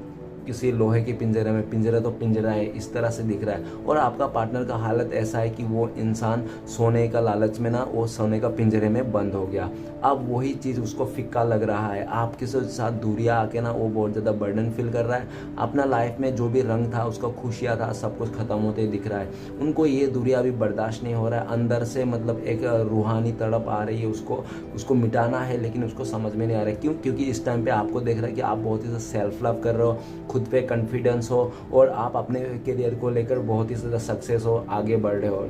किसी लोहे के पिंजरे में, पिंजरा तो पिंजरा है, इस तरह से दिख रहा है। और आपका पार्टनर का हालत ऐसा है कि वो इंसान सोने का लालच में ना वो सोने का पिंजरे में बंद हो गया। अब वही चीज़ उसको फिक्का लग रहा है, आपके साथ दूरियां आके ना वो बहुत ज़्यादा बर्डन फील कर रहा है। अपना लाइफ में जो भी रंग था, उसका खुशियाँ था, सब कुछ खत्म होते दिख रहा है। उनको ये दूरियां भी बर्दाश्त नहीं हो रहा है, अंदर से मतलब एक रूहानी तड़प आ रही है, उसको मिटाना है, लेकिन उसको समझ में नहीं आ रहा है। क्यों? क्योंकि इस टाइम पे आपको देख रहा है कि आप बहुत ही सेल्फ लव कर रहे हो, खुद पे कॉन्फिडेंस हो, और आप अपने करियर को लेकर बहुत ही ज़्यादा सक्सेस हो, आगे बढ़ रहे हो।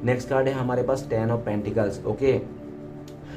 नेक्स्ट कार्ड है हमारे पास 10 ऑफ पेंटिकल्स। ओके,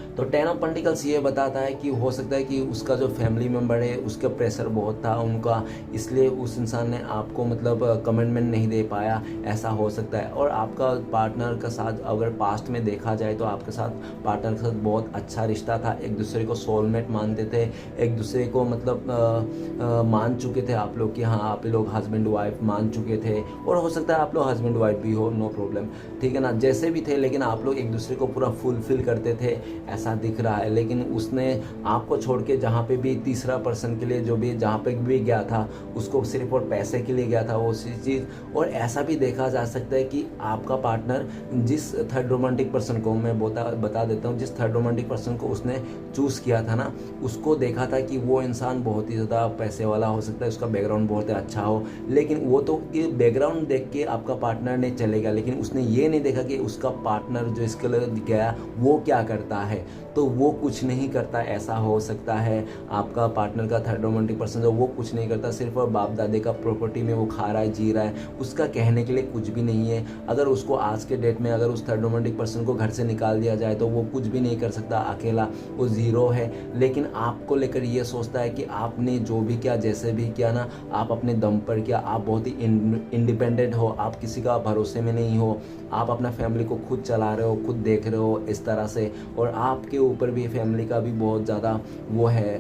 तो 10 ऑफ पेंटिकल्स ये बताता है कि हो सकता है कि उसका जो फैमिली मेम्बर है उसका प्रेशर बहुत था उनका, इसलिए उस इंसान ने आपको मतलब कमिटमेंट नहीं दे पाया, ऐसा हो सकता है। और आपका पार्टनर का साथ अगर पास्ट में देखा जाए तो आपके साथ पार्टनर के साथ बहुत अच्छा रिश्ता था, एक दूसरे को सोलमेट मानते थे, एक दूसरे को मतलब मान चुके थे आप लोग कि हाँ आप लोग हस्बैंड वाइफ मान चुके थे, और हो सकता है आप लोग हस्बैंड वाइफ भी हो, नो प्रॉब्लम, ठीक है ना, जैसे भी थे, लेकिन आप लोग एक दूसरे को पूरा फुलफिल करते थे, ऐसा ऐसा दिख रहा है, लेकिन उसने आपको छोड़ के जहाँ पे भी तीसरा पर्सन के लिए जो भी जहाँ पे भी गया था उसको सिर्फ और पैसे के लिए गया था वो चीज़। और ऐसा भी देखा जा सकता है कि आपका पार्टनर जिस थर्ड रोमांटिक पर्सन को, मैं बता देता हूँ, जिस थर्ड रोमांटिक पर्सन को उसने चूज़ किया था ना, उसको देखा था कि वो इंसान बहुत ही ज़्यादा पैसे वाला हो सकता है, उसका बैकग्राउंड बहुत ही अच्छा हो, लेकिन वो तो ये बैकग्राउंड देख के आपका पार्टनर ने चले गया, लेकिन उसने ये नहीं देखा कि उसका पार्टनर जो इसके लिए गया वो क्या करता है। तो वो कुछ नहीं करता, ऐसा हो सकता है आपका पार्टनर का थर्ड रोमांटिक पर्सन जो वो कुछ नहीं करता, सिर्फ और बाप दादे का प्रॉपर्टी में वो खा रहा है, जी रहा है, उसका कहने के लिए कुछ भी नहीं है। अगर उसको आज के डेट में अगर उस थर्ड रोमांटिक पर्सन को घर से निकाल दिया जाए तो वो कुछ भी नहीं कर सकता, अकेला वो ज़ीरो है। लेकिन आपको लेकर ये सोचता है कि आपने जो भी किया, जैसे भी किया ना, आप अपने दम पर किया, आप बहुत ही इंडिपेंडेंट हो, आप किसी का भरोसे में नहीं हो, आप अपना फैमिली को खुद चला रहे हो, खुद देख रहे हो इस तरह से, और आपके ऊपर भी फैमिली का भी बहुत ज़्यादा वो है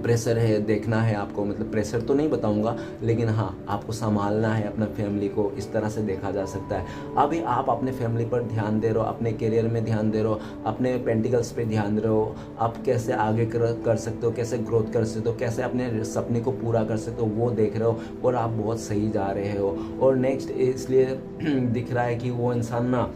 प्रेशर है, देखना है आपको, मतलब प्रेशर तो नहीं बताऊंगा, लेकिन हाँ आपको संभालना है अपना फैमिली को, इस तरह से देखा जा सकता है। अभी आप अपने फैमिली पर ध्यान दे रहे हो, अपने करियर में ध्यान दे रहे हो, अपने पेंटिकल्स पे ध्यान दे रहे हो, आप कैसे आगे कर सकते हो, कैसे ग्रोथ कर सकते हो, कैसे अपने सपने को पूरा कर सकते हो, वो देख रहे हो, और आप बहुत सही जा रहे हो। और नेक्स्ट इसलिए दिख रहा है कि वो इंसान ना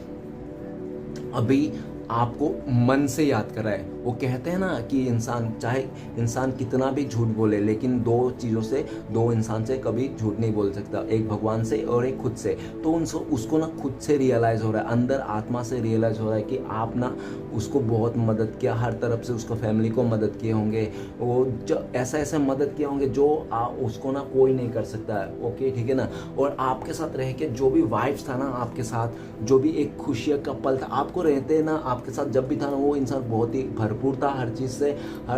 अभी आपको मन से याद कर रहा है। वो कहते हैं ना कि इंसान कितना भी झूठ बोले, लेकिन दो चीज़ों से, दो इंसान से कभी झूठ नहीं बोल सकता, एक भगवान से और एक खुद से। तो उसको ना खुद से रियलाइज़ हो रहा है, अंदर आत्मा से रियलाइज़ हो रहा है कि आप ना उसको बहुत मदद किया, हर तरफ से उसको फैमिली को मदद किए होंगे, वो जो ऐसा मदद किए होंगे जो उसको ना कोई नहीं कर सकता है। ओके, ठीक है ना। और आपके साथ रह के जो भी वाइब्स था ना, आपके साथ जो भी एक खुशियाँ का पल था, आपको रहते ना, आपके साथ जब भी था ना, वो इंसान बहुत ही भरपूर था, हर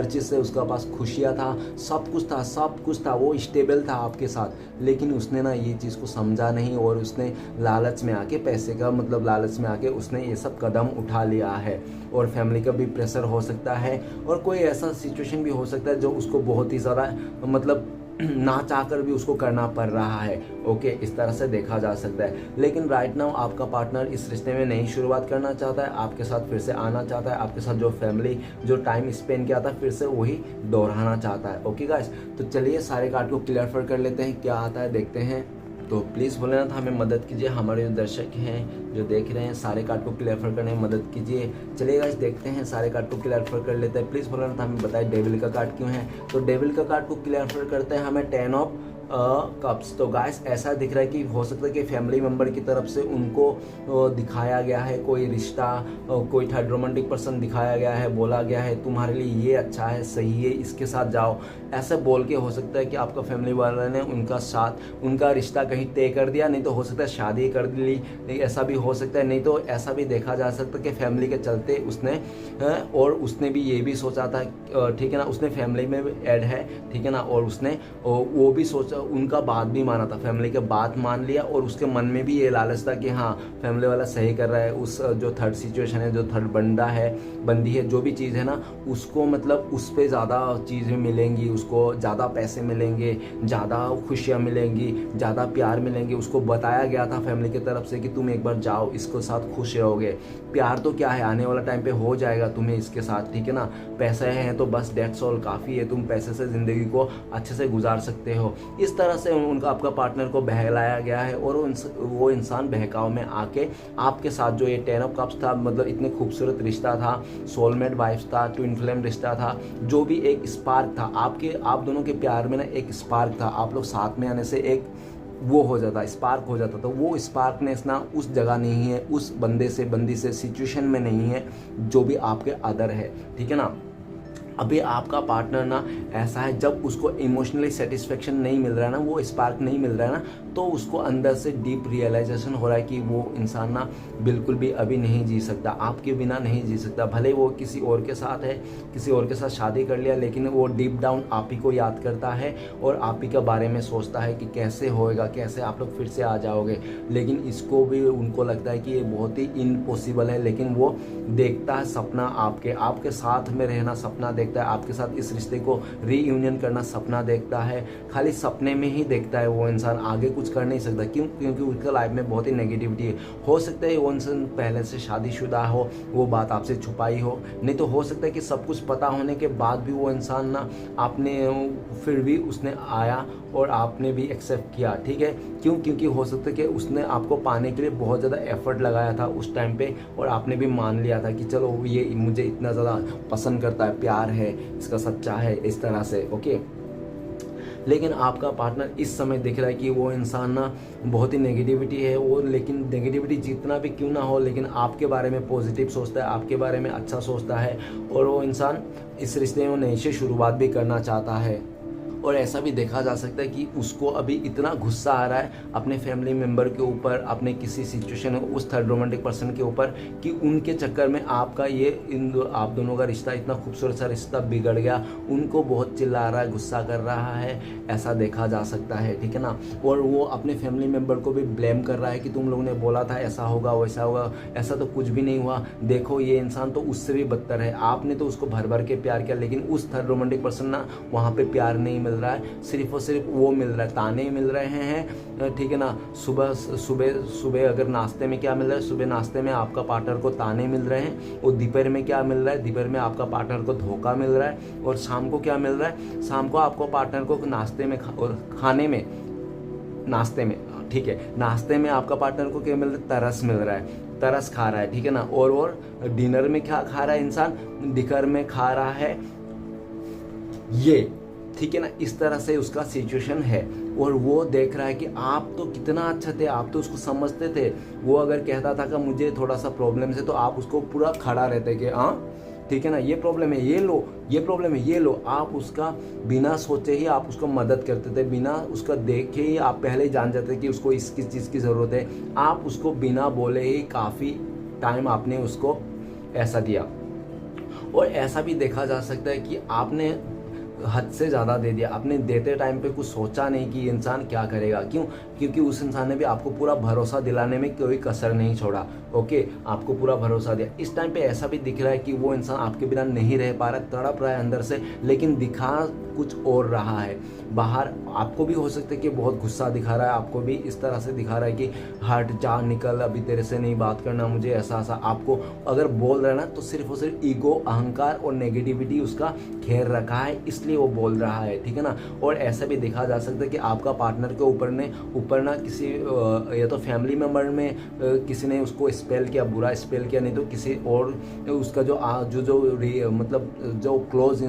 चीज़ से उसका पास खुशियाँ था, सब कुछ था, वो स्टेबल था आपके साथ। लेकिन उसने ना ये चीज़ को समझा नहीं, और उसने लालच में आके, पैसे का मतलब लालच में आके उसने ये सब कदम उठा लिया है। और फैमिली का भी प्रेशर हो सकता है, और कोई ऐसा सिचुएशन भी हो सकता है जो उसको बहुत ही ज़्यादा मतलब ना चाहकर भी उसको करना पड़ रहा है। ओके, इस तरह से देखा जा सकता है। लेकिन राइट नाउ आपका पार्टनर इस रिश्ते में नई शुरुआत करना चाहता है, आपके साथ फिर से आना चाहता है, आपके साथ जो फैमिली जो टाइम स्पेंड किया था फिर से वही दोहराना चाहता है। ओके गाइस, तो चलिए सारे कार्ड को क्लियर कर लेते हैं, क्या आता है देखते हैं। तो प्लीज़ भोलेनाथ हमें मदद कीजिए, हमारे जो दर्शक हैं जो देख रहे हैं, सारे कार्ड को क्लियर करने में मदद कीजिए। चलिए गाइस देखते हैं, सारे कार्ड को क्लियर कर लेते हैं। प्लीज़ भोलेनाथ हमें बताएं डेविल का कार्ड क्यों है। तो डेविल का कार्ड को क्लियर करते हैं हमें 10 ऑफ कप्स। तो गाइस ऐसा दिख रहा है कि हो सकता है कि फैमिली मेम्बर की तरफ से उनको दिखाया गया है कोई रिश्ता, कोई थर्ड रोमांटिक पर्सन दिखाया गया है, बोला गया है तुम्हारे लिए ये अच्छा है, सही है, इसके साथ जाओ, ऐसे बोल के हो सकता है कि आपका फैमिली वाले ने उनका रिश्ता कहीं तय कर दिया, नहीं तो हो सकता है शादी कर ली, नहीं ऐसा भी हो सकता है, नहीं तो ऐसा भी देखा जा सकता है कि फैमिली के चलते उसने भी ये भी सोचा था, ठीक है ना, उसने फैमिली में ऐड है, ठीक है ना, और उसने वो भी सोचा, उनका बात भी माना था, फैमिली के बात मान लिया, और उसके मन में भी ये लालच था कि हाँ फैमिली वाला सही कर रहा है, उस जो थर्ड सिचुएशन है, जो थर्ड बंदी है, जो भी चीज़ है ना, उसको मतलब उस पर ज़्यादा चीज़ें मिलेंगी, उसको ज़्यादा पैसे मिलेंगे, ज़्यादा खुशियाँ मिलेंगी, ज़्यादा प्यार मिलेंगे। उसको बताया गया था फैमिली की तरफ से कि तुम एक बार जाओ, इसके साथ खुश रहोगे, प्यार तो क्या है, आने वाला टाइम पे हो जाएगा तुम्हें इसके साथ, ठीक है ना, पैसे हैं तो बस डेट्स ऑल, काफ़ी है, तुम पैसे से ज़िंदगी को अच्छे से गुजार सकते हो। इस तरह से उनका आपका पार्टनर को बहलाया गया है, और वो इंसान बहकाव में आके आपके साथ जो ये 10 ऑफ कप्स था, मतलब इतने खूबसूरत रिश्ता था, सोलमेट वाइफ्स था, ट्विन फ्लेम रिश्ता था, जो भी एक स्पार्क था, आप दोनों के प्यार में ना एक स्पार्क था, आप लोग साथ में आने से एक वो हो जाता, स्पार्क हो जाता, तो वो स्पार्कनेस ना उस जगह नहीं है, उस बंदी से सिचुएशन में नहीं है जो भी आपके अदर है, ठीक है ना। अभी आपका पार्टनर ना ऐसा है, जब उसको इमोशनली सेटिस्फेक्शन नहीं मिल रहा है ना, वो स्पार्क नहीं मिल रहा है ना, तो उसको अंदर से डीप रियलाइजेशन हो रहा है कि वो इंसान ना बिल्कुल भी अभी नहीं जी सकता, आपके बिना नहीं जी सकता। भले वो किसी और के साथ है, किसी और के साथ शादी कर लिया, लेकिन वो डीप डाउन आप ही को याद करता है, और आप ही के बारे में सोचता है कि कैसे होएगा, कैसे आप लोग फिर से आ जाओगे। लेकिन इसको भी उनको लगता है कि ये बहुत ही इम्पॉसिबल है, लेकिन वो देखता है सपना, आपके साथ में रहना सपना देखता है, आपके साथ इस रिश्ते को रीयूनियन करना सपना देखता है, खाली सपने में ही देखता है वो इंसान, आगे कुछ कर नहीं सकता। क्यों? क्योंकि उसका लाइफ में बहुत ही नेगेटिविटी है। हो सकता है वो इंसान पहले से शादीशुदा हो, वो बात आपसे छुपाई हो, नहीं तो हो सकता है कि सब कुछ पता होने के बाद भी वो इंसान ना आपने फिर भी उसने आया और आपने भी एक्सेप्ट किया, ठीक है। क्यों? क्योंकि हो सकता है कि उसने आपको पाने के लिए बहुत ज़्यादा एफर्ट लगाया था उस टाइम पे, और आपने भी मान लिया था कि चलो ये मुझे इतना ज़्यादा पसंद करता है, प्यार है इसका, सच्चा है, इस तरह से, ओके। लेकिन आपका पार्टनर इस समय दिख रहा है कि वो इंसान ना बहुत ही नेगेटिविटी है वो, लेकिन नेगेटिविटी जितना भी क्यों ना हो, लेकिन आपके बारे में पॉजिटिव सोचता है, आपके बारे में अच्छा सोचता है, और वो इंसान इस रिश्ते में नई से शुरुआत भी करना चाहता है। और ऐसा भी देखा जा सकता है कि उसको अभी इतना गुस्सा आ रहा है अपने फैमिली मेम्बर के ऊपर, अपने किसी सिचुएशन में उस थर्ड रोमांटिक पर्सन के ऊपर, कि उनके चक्कर में आपका ये आप दोनों का रिश्ता, इतना खूबसूरत सा रिश्ता बिगड़ गया। उनको बहुत चिल्ला रहा है, गुस्सा कर रहा है, ऐसा देखा जा सकता है, ठीक है ना। और वो अपने फैमिली मेम्बर को भी ब्लेम कर रहा है कि तुम लोगों ने बोला था ऐसा होगा वैसा होगा, ऐसा तो कुछ भी नहीं हुआ, देखो ये इंसान तो उससे भी बदतर है, आपने तो उसको भर भर के प्यार किया, लेकिन उस थर्ड रोमांटिक पर्सन ना वहाँ पे प्यार नहीं मिल रहा है, सिर्फ और सिर्फ वो मिल रहा है, ताने मिल रहे हैं, ठीक है ना। सुबह सुबह सुबह अगर नाश्ते में क्या मिल रहा है, सुबह नाश्ते में आपका पार्टनर को ताने मिल रहे हैं, और दोपहर में क्या मिल रहा है, दोपहर में आपका पार्टनर को धोखा मिल रहा है, और शाम को क्या मिल रहा है, शाम को आपको पार्टनर को नाश्ते में और खाने में, नाश्ते में, ठीक है, नाश्ते में आपका पार्टनर को क्या मिल रहा है, तरस मिल रहा है, तरस खा रहा है, ठीक है ना। और डिनर में क्या खा रहा है इंसान, डिनर में खा रहा है ये, ठीक है ना। इस तरह से उसका सिचुएशन है, और वो देख रहा है कि आप तो कितना अच्छा थे, आप तो उसको समझते थे। वो अगर कहता था कि मुझे थोड़ा सा प्रॉब्लम है, तो आप उसको पूरा खड़ा रहते कि हाँ ठीक है ना, ये प्रॉब्लम है ये लो, ये प्रॉब्लम है ये लो, आप उसका बिना सोचे ही आप उसको मदद करते थे, बिना उसका देखे ही आप पहले ही जान जाते कि उसको इस किस चीज़ की ज़रूरत है। आप उसको बिना बोले ही काफ़ी टाइम आपने उसको ऐसा दिया। और ऐसा भी देखा जा सकता है कि आपने हद से ज़्यादा दे दिया, आपने देते टाइम पे कुछ सोचा नहीं कि इंसान क्या करेगा। क्यों? क्योंकि उस इंसान ने भी आपको पूरा भरोसा दिलाने में कोई कसर नहीं छोड़ा, ओके, आपको पूरा भरोसा दिया। इस टाइम पे ऐसा भी दिख रहा है कि वो इंसान आपके बिना नहीं रह पा रहा, तड़प रहा है अंदर से, लेकिन दिखा कुछ और रहा है बाहर। आपको भी हो सकता है कि बहुत गुस्सा दिखा रहा है, आपको भी इस तरह से दिखा रहा है कि हट जा, निकल, अभी तेरे से नहीं बात करना मुझे, ऐसा ऐसा आपको अगर बोल रहा है ना, तो सिर्फ और सिर्फ ईगो, अहंकार और नेगेटिविटी उसका घेर रखा है, इसलिए वो बोल रहा है, ठीक है ना। और ऐसा भी देखा जा सकता है कि आपका पार्टनर के ऊपर ना किसी या तो फैमिली मेम्बर में किसी ने उसको स्पेल किया, बुरा स्पेल किया, नहीं तो किसी और उसका मतलब जो क्लोज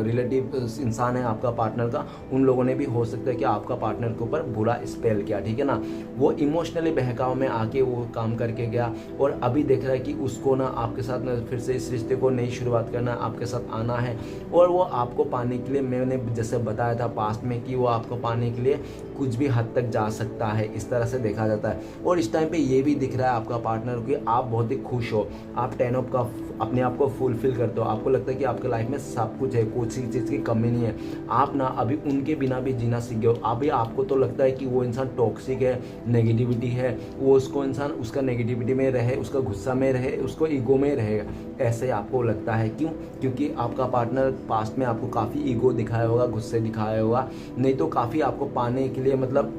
रिलेटिव इंसान है आपका पार्टनर का, उन लोगों ने भी हो सकता है कि आपका पार्टनर के ऊपर बुरा स्पेल किया, ठीक है ना। वो इमोशनली बहकाव में आके वो काम करके गया, और अभी देख रहा है कि उसको ना आपके साथ ना फिर से इस रिश्ते को नई शुरुआत करना, आपके साथ आना है। और वो आपको पाने के लिए, मैंने जैसे बताया था पास्ट में कि वो आपको पाने के लिए कुछ भी हद तक जा सकता है, इस तरह से देखा जाता है। और इस टाइम पे ये भी दिख रहा है आपका पार्टनर कि आप बहुत ही खुश हो, आप 10 ऑफ का अपने आप को फुलफिल करते हो, आपको लगता है कि आपके लाइफ में सब कुछ है, कुछ ही चीज़ की कमी नहीं है। आप ना अभी उनके बिना भी जीना सीख गए हो। अभी आपको तो लगता है कि वो इंसान टॉक्सिक है, नेगेटिविटी है, वो उसको इंसान उसका नेगेटिविटी में रहे, उसका गुस्सा में रहे, उसको ईगो में रहेगा, ऐसे आपको लगता है। क्यों? क्योंकि आपका पार्टनर पास्ट में आपको काफ़ी ईगो दिखाया होगा, गुस्से दिखाया होगा, नहीं तो काफ़ी आपको पाने के लिए मतलब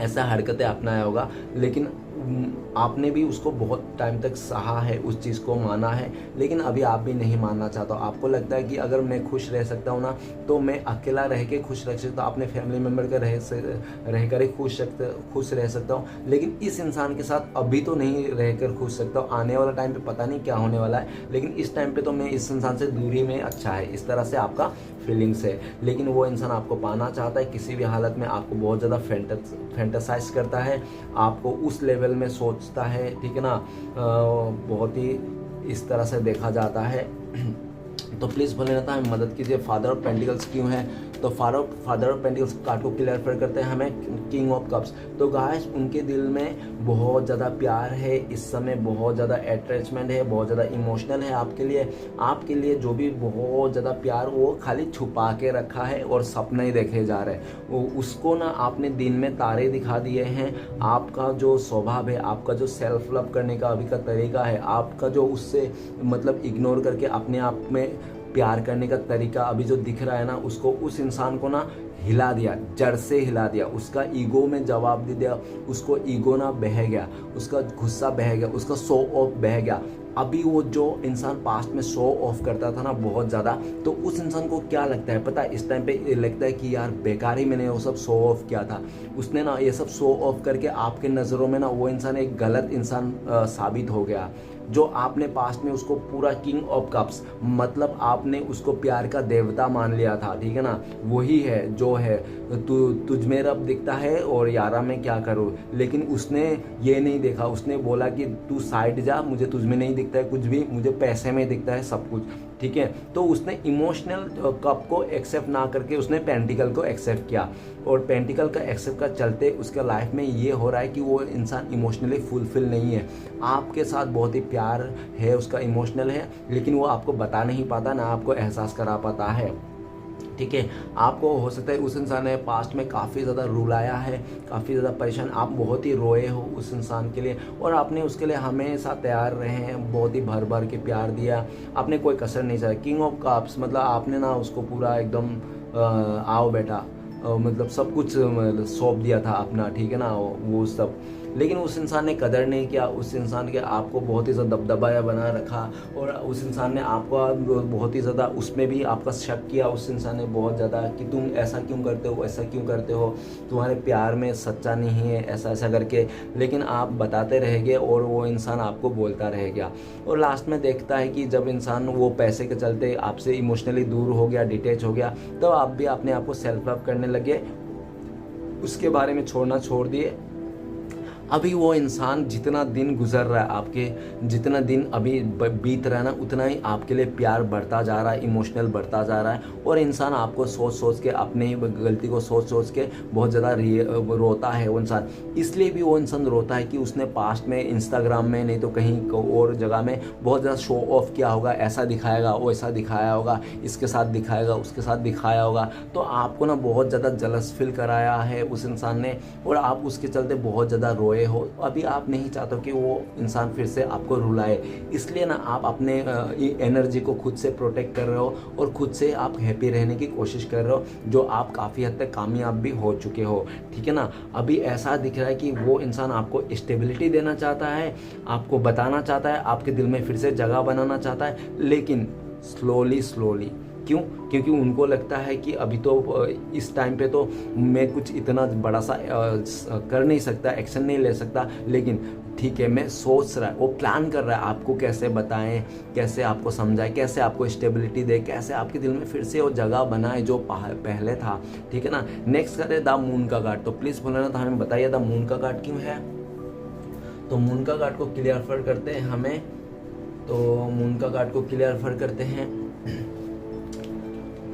ऐसा हरकतें अपनाया होगा, लेकिन आपने भी उसको बहुत टाइम तक सहा है, उस चीज़ को माना है, लेकिन अभी आप भी नहीं मानना चाहता हो। आपको लगता है कि अगर मैं खुश रह सकता हूँ ना, तो मैं अकेला रह के खुश रह सकता हूँ, अपने फैमिली मेम्बर का रह कर ही खुश रह सकता हूँ, लेकिन इस इंसान के साथ अभी तो नहीं रह कर खुश सकता हूँ। आने वाला टाइम पे पता नहीं क्या होने वाला है, लेकिन इस टाइम पे तो मैं इस इंसान से दूरी में अच्छा है, इस तरह से आपका फीलिंग्स है। लेकिन वो इंसान आपको पाना चाहता है, किसी भी हालत में आपको बहुत ज़्यादा फैंटेसाइज करता है, आपको उस लेवल में सोचता है, ठीक है ना, बहुत ही इस तरह से देखा जाता है। तो प्लीज़ भोलेनाथ हमें मदद कीजिए। फादर ऑफ पेंटिकल्स क्यों है? तो फादर ऑफ पेंटिकल्स कार्ड को क्लियर करते हैं हमें किंग ऑफ कप्स। तो गाइस उनके दिल में बहुत ज़्यादा प्यार है, इस समय बहुत ज़्यादा अटैचमेंट है, बहुत ज़्यादा इमोशनल है आपके लिए जो भी बहुत ज़्यादा प्यार वो खाली छुपा के रखा है और सपने ही देखे जा रहे हैं। वो उसको ना आपने दिन में तारे दिखा दिए हैं। आपका जो स्वभाव है, आपका जो सेल्फ लव करने का अभी का तरीका है, आपका जो उससे मतलब इग्नोर करके अपने आप में प्यार करने का तरीका अभी जो दिख रहा है ना, उसको उस इंसान को ना हिला दिया, जड़ से हिला दिया, उसका ईगो में जवाब दे दिया, उसको ईगो ना बह गया, उसका गुस्सा बह गया, उसका शो ऑफ बह गया। अभी वो जो इंसान पास्ट में शो ऑफ करता था ना बहुत ज़्यादा, तो उस इंसान को क्या लगता है पता है, इस टाइम पे लगता है कि यार बेकार ही मैंने वो सब शो ऑफ किया था। उसने ना ये सब शो ऑफ करके आपके नज़रों में ना वो इंसान एक गलत इंसान साबित हो गया। जो आपने पास्ट में उसको पूरा किंग ऑफ कप्स, मतलब आपने उसको प्यार का देवता मान लिया था, ठीक है ना, वही है जो है तुझ में रब दिखता है और यारा मैं क्या करूँ। लेकिन उसने ये नहीं देखा, उसने बोला कि तू साइड जा, मुझे तुझ में नहीं दिखता है कुछ भी, मुझे पैसे में दिखता है सब कुछ, ठीक है। तो उसने इमोशनल कप को एक्सेप्ट ना करके उसने पेंटिकल को एक्सेप्ट किया, और पेंटिकल का एक्सेप्ट का चलते उसके लाइफ में ये हो रहा है कि वो इंसान इमोशनली फुलफिल नहीं है। आपके साथ बहुत ही प्यार है, उसका इमोशनल है, लेकिन वो आपको बता नहीं पाता, ना आपको एहसास करा पाता है, ठीक है। आपको हो सकता है उस इंसान ने पास्ट में काफ़ी ज़्यादा रुलाया है, काफ़ी ज़्यादा परेशान, आप बहुत ही रोए हो उस इंसान के लिए, और आपने उसके लिए हमेशा तैयार रहे हैं, बहुत ही भर भर के प्यार दिया, आपने कोई कसर नहीं चाहिए। किंग ऑफ कप्स मतलब आपने ना उसको पूरा एकदम आओ बेटा मतलब सब कुछ सौंप दिया था अपना, ठीक है ना, वो सब। लेकिन उस इंसान ने कदर नहीं किया, उस इंसान के आपको बहुत ही ज़्यादा दबदबाया बना रखा, और उस इंसान ने आपको बहुत ही ज़्यादा उसमें भी आपका शक किया, उस इंसान ने बहुत ज़्यादा कि तुम ऐसा क्यों करते हो, ऐसा क्यों करते हो, तुम्हारे प्यार में सच्चा नहीं है, ऐसा ऐसा करके। लेकिन आप बताते रह गए और वो इंसान आपको बोलता रह गया, और लास्ट में देखता है कि जब इंसान वो पैसे के चलते आपसे इमोशनली दूर हो गया, डिटैच हो गया, तो आप भी अपने आप को सेल्फ लव करने लगे, उसके बारे में छोड़ना छोड़ दिए। अभी वो इंसान जितना दिन गुजर रहा है, आपके जितना दिन अभी बीत रहा है ना, उतना ही आपके लिए प्यार बढ़ता जा रहा है, इमोशनल बढ़ता जा रहा है, और इंसान आपको सोच सोच के, अपनी गलती को सोच सोच के बहुत ज़्यादा रोता है वो इंसान। इसलिए भी वो इंसान रोता है कि उसने पास्ट में इंस्टाग्राम में नहीं तो कहीं और जगह में बहुत ज़्यादा शो ऑफ किया होगा, ऐसा दिखाएगा, वो ऐसा दिखाया होगा, इसके साथ दिखाएगा, उसके साथ दिखाया होगा, तो आपको ना बहुत ज़्यादा जलस फील कराया है उस इंसान ने, और आप उसके चलते बहुत ज़्यादा रोए हो। अभी आप नहीं चाहते कि वो इंसान फिर से आपको रुलाए, इसलिए ना आप अपने एनर्जी को खुद से प्रोटेक्ट कर रहे हो, और खुद से आप हैप्पी रहने की कोशिश कर रहे हो, जो आप काफ़ी हद तक कामयाब भी हो चुके हो, ठीक है ना। अभी ऐसा दिख रहा है कि वो इंसान आपको स्टेबिलिटी देना चाहता है, आपको बताना चाहता है, आपके दिल में फिर से जगह बनाना चाहता है, लेकिन स्लोली। क्यों? क्योंकि उनको लगता है कि अभी तो इस टाइम पे तो मैं कुछ इतना बड़ा सा कर नहीं सकता, एक्शन नहीं ले सकता, लेकिन ठीक है, मैं सोच रहा है, वो प्लान कर रहा है आपको कैसे बताएं, कैसे आपको समझाए, कैसे आपको स्टेबिलिटी दे, कैसे आपके दिल में फिर से वो जगह बनाए जो पहले था, ठीक है ना। नेक्स्ट करें द मून का कार्ड। तो प्लीज़ बोलना था, हमें बताइए द मून का कार्ड क्यों है। तो मून का कार्ड को क्लियर करते हैं हमें, तो मून का कार्ड को क्लियर करते हैं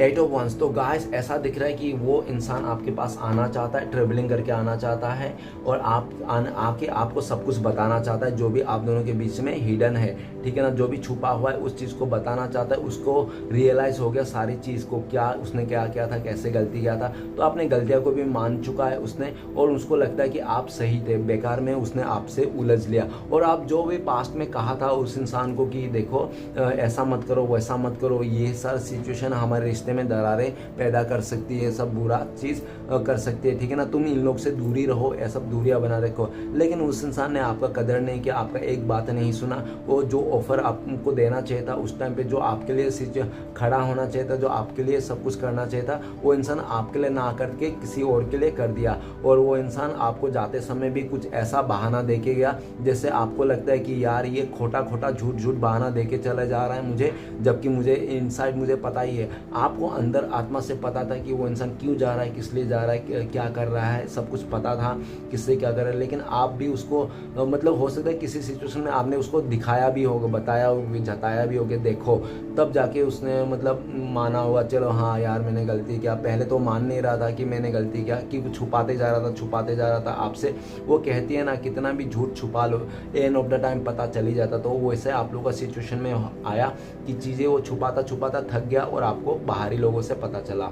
8 ऑफ वंस। तो गाइस ऐसा दिख रहा है कि वो इंसान आपके पास आना चाहता है, ट्रेवलिंग करके आना चाहता है, और आके आपको सब कुछ बताना चाहता है जो भी आप दोनों के बीच में हिडन है, ठीक है ना, जो भी छुपा हुआ है उस चीज़ को बताना चाहता है। उसको रियलाइज हो गया सारी चीज़ को, क्या उसने क्या किया था, कैसे गलती किया था, तो अपने गलतियों को भी मान चुका है उसने, और उसको लगता है कि आप सही थे, बेकार में उसने आपसे उलझ लिया। और आप जो भी पास्ट में कहा था उस इंसान को कि देखो ऐसा मत करो, वैसा मत करो, ये सारी सिचुएशन हमारे रिश्ते में दरारें पैदा कर सकती है, सब बुरा चीज़ कर सकती है, ठीक है ना, तुम इन लोग से दूरी रहो, ये सब दूरियां बना रखो। लेकिन उस इंसान ने आपका कदर नहीं किया, आपका एक बात नहीं सुना। वो जो ऑफर आपको देना चाहिए था उस टाइम पे, जो आपके लिए खड़ा होना चाहिए था, जो आपके लिए सब कुछ करना चाहिए था, वो इंसान आपके लिए ना करके किसी और के लिए कर दिया। और वो इंसान आपको जाते समय भी कुछ ऐसा बहाना दे के गया जैसे आपको लगता है कि यार ये खोटा झूठ बहाना दे के चला जा रहा है मुझे, जबकि मुझे इनसाइड मुझे पता ही है, आपको अंदर आत्मा से पता था कि वो इंसान क्यों जा रहा है, किस लिए जा रहा है, क्या कर रहा है, सब कुछ पता था किससे क्या कर रहा है। लेकिन आप भी उसको मतलब हो सकता है किसी सिचुएशन में आपने उसको दिखाया भी होगा, बताया होगा, जताया भी होगा, देखो, तब जाके उसने मतलब माना होगा, चलो हाँ यार मैंने गलती किया। पहले तो मान नहीं रहा था कि मैंने गलती किया, कि छुपाते जा रहा था आपसे। वो कहती है ना, कितना भी झूठ छुपा लो, एंड ऑफ द टाइम पता चली जाता। तो वैसे आप लोगों का सिचुएशन में आया कि चीज़ें वो छुपाता थक गया और आपको बाहरी लोगों से पता चला।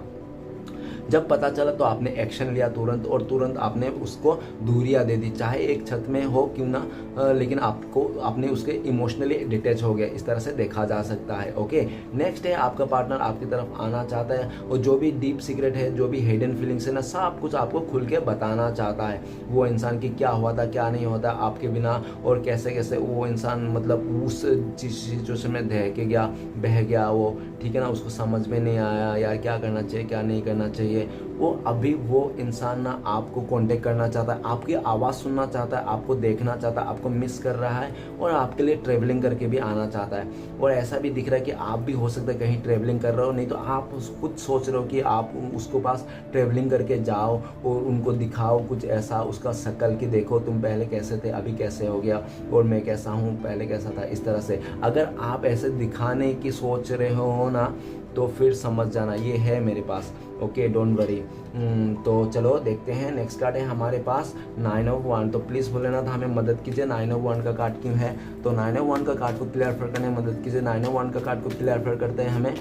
जब पता चला तो आपने एक्शन लिया तुरंत, और तुरंत आपने उसको दूरियां दे दी, चाहे एक छत में हो क्यों ना, लेकिन आपने उसके इमोशनली डिटैच हो गया, इस तरह से देखा जा सकता है। ओके, नेक्स्ट है आपका पार्टनर आपकी तरफ आना चाहता है और जो भी डीप सीक्रेट है, जो भी हिडन फीलिंग्स है ना, सब कुछ आपको खुल के बताना चाहता है। वो इंसान की क्या हुआ था, क्या नहीं होता आपके बिना, और कैसे कैसे वो इंसान मतलब उस सिचुएशन में बह गया वो, ठीक है ना, उसको समझ में नहीं आया यार क्या करना चाहिए क्या नहीं करना चाहिए। वो अभी वो इंसान ना आपको कांटेक्ट करना चाहता है, आपकी आवाज़ सुनना चाहता है, आपको देखना चाहता है, आपको मिस कर रहा है और आपके लिए ट्रैवलिंग करके भी आना चाहता है। और ऐसा भी दिख रहा है कि आप भी हो सकता है कहीं ट्रैवलिंग कर रहे हो, नहीं तो आप खुद सोच रहे हो कि आप उसको पास ट्रैवलिंग करके जाओ और उनको दिखाओ कुछ ऐसा, उसका शक्ल कि देखो तुम पहले कैसे थे अभी कैसे हो गया, और मैं कैसा हूँ पहले कैसा था, इस तरह से। अगर आप ऐसे दिखाने की सोच रहे हो ना, तो फिर समझ जाना ये है मेरे पास। Okay, don't worry. तो चलो देखते हैं, नेक्स्ट कार्ड है हमारे पास 9 ऑफ वन। तो प्लीज़ भूलेना था हमें मदद कीजिए, 9 ऑफ वन का कार्ड क्यों है, तो 9 ऑफ वन का कार्ड को क्लियर करने में मदद कीजिए। 9 ऑफ वन का कार्ड को क्लियर करते हैं हमें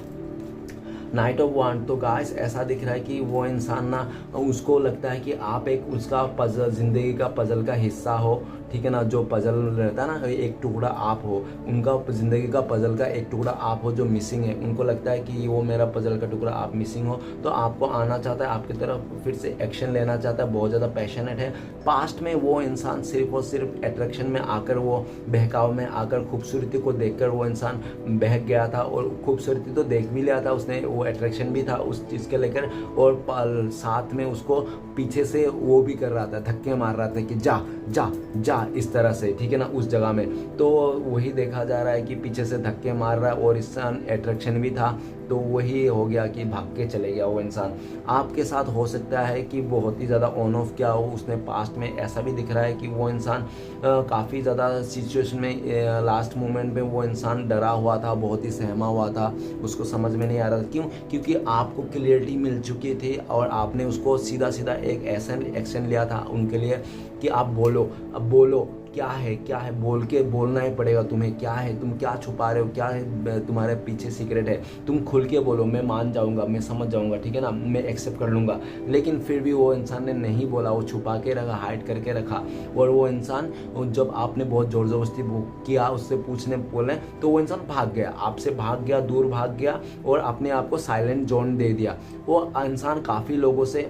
नाइट ऑफ वन। तो गाइस ऐसा दिख रहा है कि वो इंसान ना, उसको लगता है कि आप एक उसका पजल, जिंदगी का पजल का हिस्सा हो, ठीक है ना, जो पजल रहता है ना, एक टुकड़ा आप हो, उनका ज़िंदगी का पजल का एक टुकड़ा आप हो जो मिसिंग है। उनको लगता है कि वो मेरा पजल का टुकड़ा आप मिसिंग हो, तो आपको आना चाहता है, आपकी तरफ फिर से एक्शन लेना चाहता है, बहुत ज़्यादा पैशनेट है। पास्ट में वो इंसान सिर्फ और सिर्फ अट्रैक्शन में आकर, वो बहकाव में आकर, खूबसूरती को देखकर वो इंसान बहक गया था, और खूबसूरती तो देख भी लिया था उसने, वो अट्रैक्शन भी था उस चीज़ के लेकर, और साथ में उसको पीछे से वो भी कर रहा था, धक्के मार रहा था कि जा जा जा, इस तरह से, ठीक है ना, उस जगह में। तो वही देखा जा रहा है कि पीछे से धक्के मार रहा है और इंसान अट्रैक्शन भी था, तो वही हो गया कि भाग के चले गया वो इंसान। आपके साथ हो सकता है कि बहुत ही ज़्यादा ऑन ऑफ किया हो उसने पास्ट में। ऐसा भी दिख रहा है कि वो इंसान काफ़ी ज़्यादा सिचुएशन में लास्ट मोमेंट में वो इंसान डरा हुआ था, बहुत ही सहमा हुआ था, उसको समझ में नहीं आ रहा था। क्यों? क्योंकि आपको क्लियरिटी मिल चुकी थी और आपने उसको सीधा सीधा एक ऐसा एक्शन लिया था उनके लिए कि आप बोलो, अब बोलो क्या है, बोल के बोलना ही पड़ेगा तुम्हें, क्या है, तुम क्या छुपा रहे हो, क्या है तुम्हारे पीछे सीक्रेट है, तुम खुल के बोलो, मैं मान जाऊंगा, मैं समझ जाऊंगा, ठीक है ना, मैं एक्सेप्ट कर लूंगा। लेकिन फिर भी वो इंसान ने नहीं बोला, वो छुपा के रखा, हाइड करके रखा। और वो इंसान जब आपने बहुत जोर जबरदस्ती किया, उससे पूछने बोले, तो वो इंसान भाग गया, आपसे भाग गया, दूर भाग गया और अपने आप को साइलेंट जोन दे दिया। वो इंसान काफ़ी लोगों से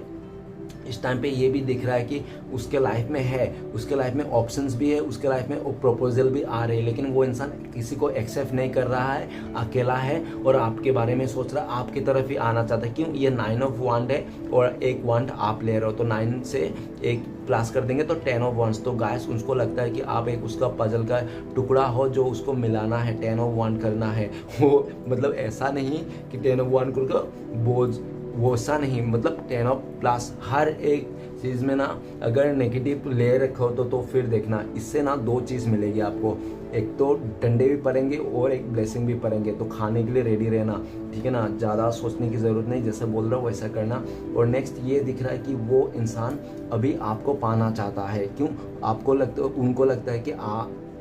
इस टाइम पे ये भी दिख रहा है कि उसके लाइफ में है, उसके लाइफ में ऑप्शंस भी है, उसके लाइफ में प्रपोजल भी आ रहे हैं, लेकिन वो इंसान किसी को एक्सेप्ट नहीं कर रहा है, अकेला है और आपके बारे में सोच रहा है, आपकी तरफ ही आना चाहता है। क्यों? ये 9 ऑफ वांड है और एक वांड आप ले रहे हो, तो 9 से एक प्लस कर देंगे तो 10 ऑफ वांड्स। तो गाइस उसको लगता है कि आप एक उसका पजल का टुकड़ा हो जो उसको मिलाना है, 10 ऑफ वांड करना है। वो मतलब ऐसा नहीं कि 10 ऑफ वांड करके बोझ, वो सा नहीं, मतलब 10 ऑफ प्लस। हर एक चीज़ में ना अगर नेगेटिव ले रखो तो फिर देखना इससे ना दो चीज़ मिलेगी आपको, एक तो डंडे भी पड़ेंगे और एक ब्लेसिंग भी पड़ेंगे। तो खाने के लिए रेडी रहना, ठीक है ना, ज़्यादा सोचने की ज़रूरत नहीं, जैसे बोल रहा हूँ वैसा करना। और नेक्स्ट ये दिख रहा है कि वो इंसान अभी आपको पाना चाहता है। क्यों? आपको उनको लगता है कि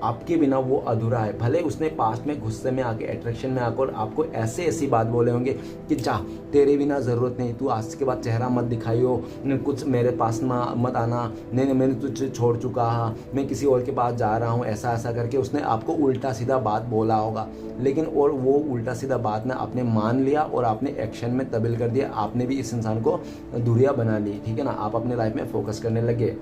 आपके बिना वो अधूरा है। भले उसने पास्ट में गुस्से में आके, अट्रैक्शन में आकर आपको ऐसी बात बोले होंगे कि जा, तेरे बिना ज़रूरत नहीं, तू आज के बाद चेहरा मत दिखाइयो, कुछ मेरे पास मत आना, नहीं मैंने तुझे छोड़ चुका, मैं किसी और के पास जा रहा हूँ, ऐसा करके उसने आपको उल्टा सीधा बात बोला होगा। लेकिन और वो उल्टा सीधा बात ना आपने मान लिया और आपने एक्शन में तब्दील कर दिया, आपने भी इस इंसान को दूरियां बना ली, ठीक है ना, आप अपने लाइफ में फोकस करने लगे।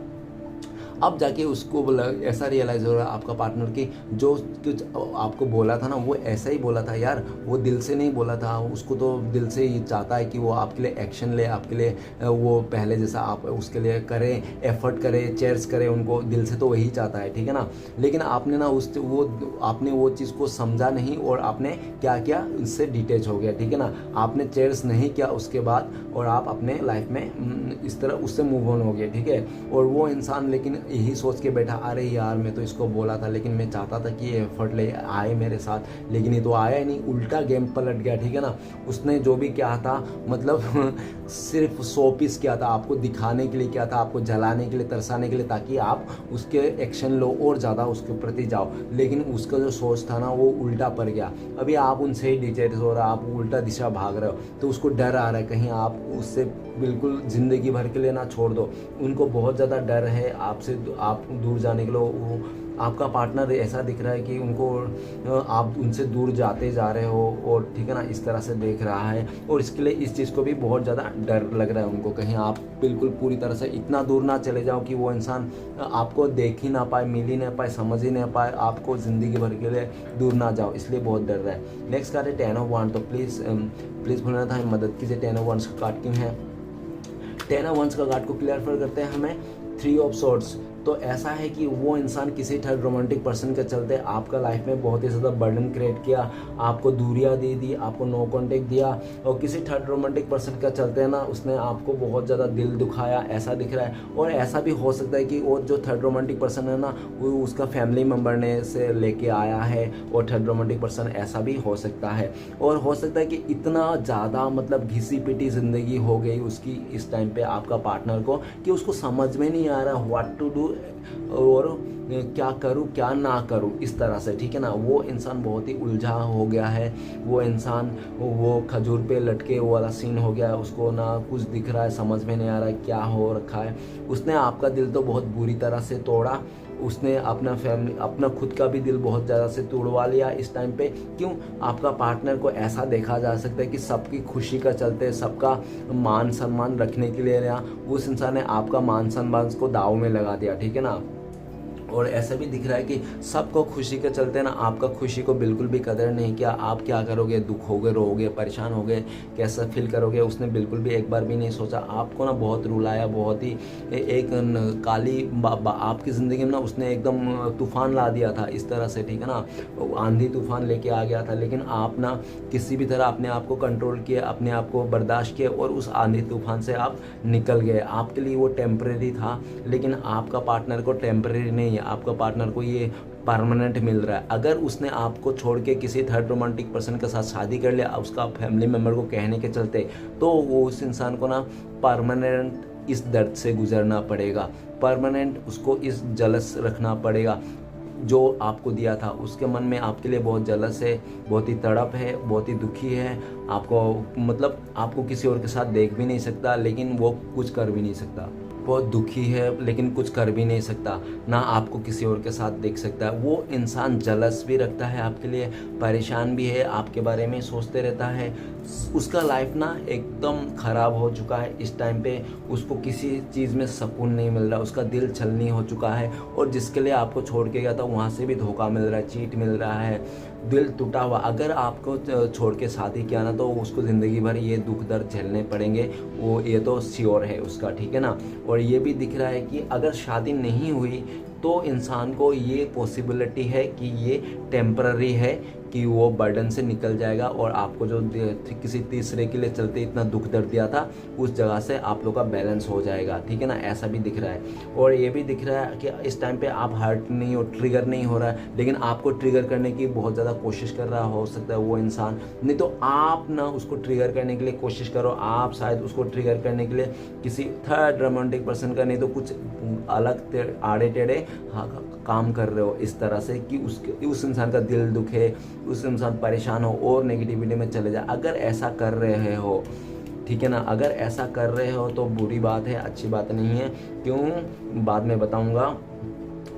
अब जाके उसको ऐसा रियलाइज़ हो रहा है आपका पार्टनर की जो कुछ आपको बोला था ना, वो ऐसा ही बोला था यार, वो दिल से नहीं बोला था, उसको तो दिल से ही चाहता है कि वो आपके लिए एक्शन ले, आपके लिए वो पहले जैसा आप उसके लिए करें, एफर्ट करें, चेयर्स करें उनको, दिल से तो वही चाहता है, ठीक है ना। लेकिन आपने ना आपने वो चीज़ को समझा नहीं और आपने क्या किया, उससे डिटेच हो गया, ठीक है ना, आपने चेयर्स नहीं किया उसके बाद और आप अपने लाइफ में इस तरह उससे मूव ऑन हो गए, ठीक है। और वो इंसान लेकिन यही सोच के बैठा, अरे यार मैं तो इसको बोला था, लेकिन मैं चाहता था कि ये एफर्ट ले आए मेरे साथ, लेकिन ये तो आया ही नहीं, उल्टा गेम पलट गया, ठीक है ना। उसने जो भी किया था मतलब सिर्फ 100 पीस किया था, आपको दिखाने के लिए किया था, आपको जलाने के लिए, तरसाने के लिए, ताकि आप उसके एक्शन लो और ज़्यादा उसके प्रति जाओ। लेकिन उसका जो सोच था ना वो उल्टा पड़ गया। अभी आप उनसे ही डिटेल्स हो रहा, आप उल्टा दिशा भाग रहे हो, तो उसको डर आ रहा है कहीं आप उससे बिल्कुल ज़िंदगी भर के लिए ना छोड़ दो। उनको बहुत ज़्यादा डर है आपसे, आप दूर जाने के लिए। वो आपका पार्टनर ऐसा दिख रहा है कि उनको आप उनसे दूर जाते जा रहे हो, और ठीक है ना, इस तरह से देख रहा है। और इसके लिए इस चीज़ को भी बहुत ज़्यादा डर लग रहा है उनको, कहीं आप बिल्कुल पूरी तरह से इतना दूर ना चले जाओ कि वो इंसान आपको देख ही ना पाए, मिल ही ना पाए, समझ ही ना पाए, आपको ज़िंदगी भर के लिए दूर ना जाओ, इसलिए बहुत डर रहा है। नेक्स्ट कार्ड है 10 ऑफ वांड। तो प्लीज़ भूलना था, मदद कीजिए। 10 ऑफ वांड्स का कार्ड क्यों है? 10 ऑफ वांड्स का कार्ड को क्लियर करते हैं हमें 3 ऑफ सोर्ड्स। तो ऐसा है कि वो इंसान किसी थर्ड रोमांटिक पर्सन के चलते आपका लाइफ में बहुत ही ज़्यादा बर्डन क्रिएट किया, आपको दूरियां दे दी, आपको नो कांटेक्ट दिया, और किसी थर्ड रोमांटिक पर्सन का चलते ना उसने आपको बहुत ज़्यादा दिल दुखाया, ऐसा दिख रहा है। और ऐसा भी हो सकता है कि वो जो थर्ड रोमांटिक पर्सन है ना, वो उसका फैमिली मेम्बर ने से लेके आया है, और थर्ड रोमांटिक पर्सन ऐसा भी हो सकता है। और हो सकता है कि इतना ज़्यादा मतलब घिसी पिटी ज़िंदगी हो गई उसकी इस टाइम पे आपका पार्टनर को, कि उसको समझ में नहीं आ रहा व्हाट टू डू, और क्या करूं क्या ना करूं, इस तरह से, ठीक है ना। वो इंसान बहुत ही उलझा हो गया है। वो इंसान वो खजूर पे लटके वाला सीन हो गया है, उसको ना कुछ दिख रहा है, समझ में नहीं आ रहा है क्या हो रखा है। उसने आपका दिल तो बहुत बुरी तरह से तोड़ा, उसने अपना खुद का भी दिल बहुत ज़्यादा से तोड़वा लिया इस टाइम पे। क्यों? आपका पार्टनर को ऐसा देखा जा सकता है कि सबकी खुशी का चलते, सबका मान सम्मान रखने के लिए ना उस इंसान ने आपका मान सम्मान को दाव में लगा दिया, ठीक है ना। और ऐसा भी दिख रहा है कि सबको खुशी के चलते ना आपका खुशी को बिल्कुल भी कदर नहीं किया। आप क्या करोगे, दुख होगे, रोगे, परेशान होगे, कैसा फील करोगे, उसने बिल्कुल भी एक बार भी नहीं सोचा। आपको ना बहुत रुलाया, बहुत ही एक काली आपकी ज़िंदगी में ना उसने एकदम तूफान ला दिया था इस तरह से, ठीक है ना। आंधी तूफान लेके आ गया था, लेकिन आप ना किसी भी तरह अपने आप को कंट्रोल किए, अपने आप को बर्दाश्त किए, और उस आंधी तूफान से आप निकल गए। आपके लिए वो टेम्परेरी था, लेकिन आपका पार्टनर को टेम्परेरी नहीं है, आपका पार्टनर को ये परमानेंट मिल रहा है। अगर उसने आपको छोड़ के किसी थर्ड रोमांटिक पर्सन के साथ शादी कर लिया उसका फैमिली मेम्बर को कहने के चलते, तो वो उस इंसान को ना परमानेंट इस दर्द से गुजरना पड़ेगा, परमानेंट उसको इस जलस रखना पड़ेगा जो आपको दिया था। उसके मन में आपके लिए बहुत जलस है, बहुत ही तड़प है, बहुत ही दुखी है। आपको मतलब आपको किसी और के साथ देख भी नहीं सकता, लेकिन वो कुछ कर भी नहीं सकता। बहुत दुखी है लेकिन कुछ कर भी नहीं सकता, ना आपको किसी और के साथ देख सकता है। वो इंसान जलस भी रखता है आपके लिए, परेशान भी है, आपके बारे में सोचते रहता है। उसका लाइफ ना एकदम ख़राब हो चुका है इस टाइम पे। उसको किसी चीज़ में सुकून नहीं मिल रहा, उसका दिल छलनी हो चुका है, और जिसके लिए आपको छोड़ के गया था वहाँ से भी धोखा मिल रहा है, चीट मिल रहा है, दिल टूटा हुआ। अगर आपको छोड़ के शादी किया ना तो उसको ज़िंदगी भर ये दुख दर्द झेलने पड़ेंगे, वो ये तो श्योर है उसका, ठीक है ना। और ये भी दिख रहा है कि अगर शादी नहीं हुई तो इंसान को ये पॉसिबिलिटी है कि ये टेम्पररी है, कि वो बर्डन से निकल जाएगा, और आपको जो किसी तीसरे के लिए चलते इतना दुख दर्द दिया था उस जगह से आप लोग का बैलेंस हो जाएगा, ठीक है ना। ऐसा भी दिख रहा है। और ये भी दिख रहा है कि इस टाइम पे आप हर्ट नहीं हो, ट्रिगर नहीं हो रहा है, लेकिन आपको ट्रिगर करने की बहुत ज़्यादा कोशिश कर रहा हो सकता है वो इंसान। नहीं तो आप ना उसको ट्रिगर करने के लिए कोशिश करो, आप शायद उसको ट्रिगर करने के लिए किसी थर्ड रोमांटिक पर्सन का, नहीं तो कुछ अलग आड़े टेढ़े काम कर रहे हो इस तरह से कि उस इंसान का दिल दुखे, उस इंसान परेशान हो और नेगेटिविटी में चले जाए। अगर ऐसा कर रहे हो, ठीक है ना, अगर ऐसा कर रहे हो तो बुरी बात है, अच्छी बात नहीं है। क्यों? बाद में बताऊंगा।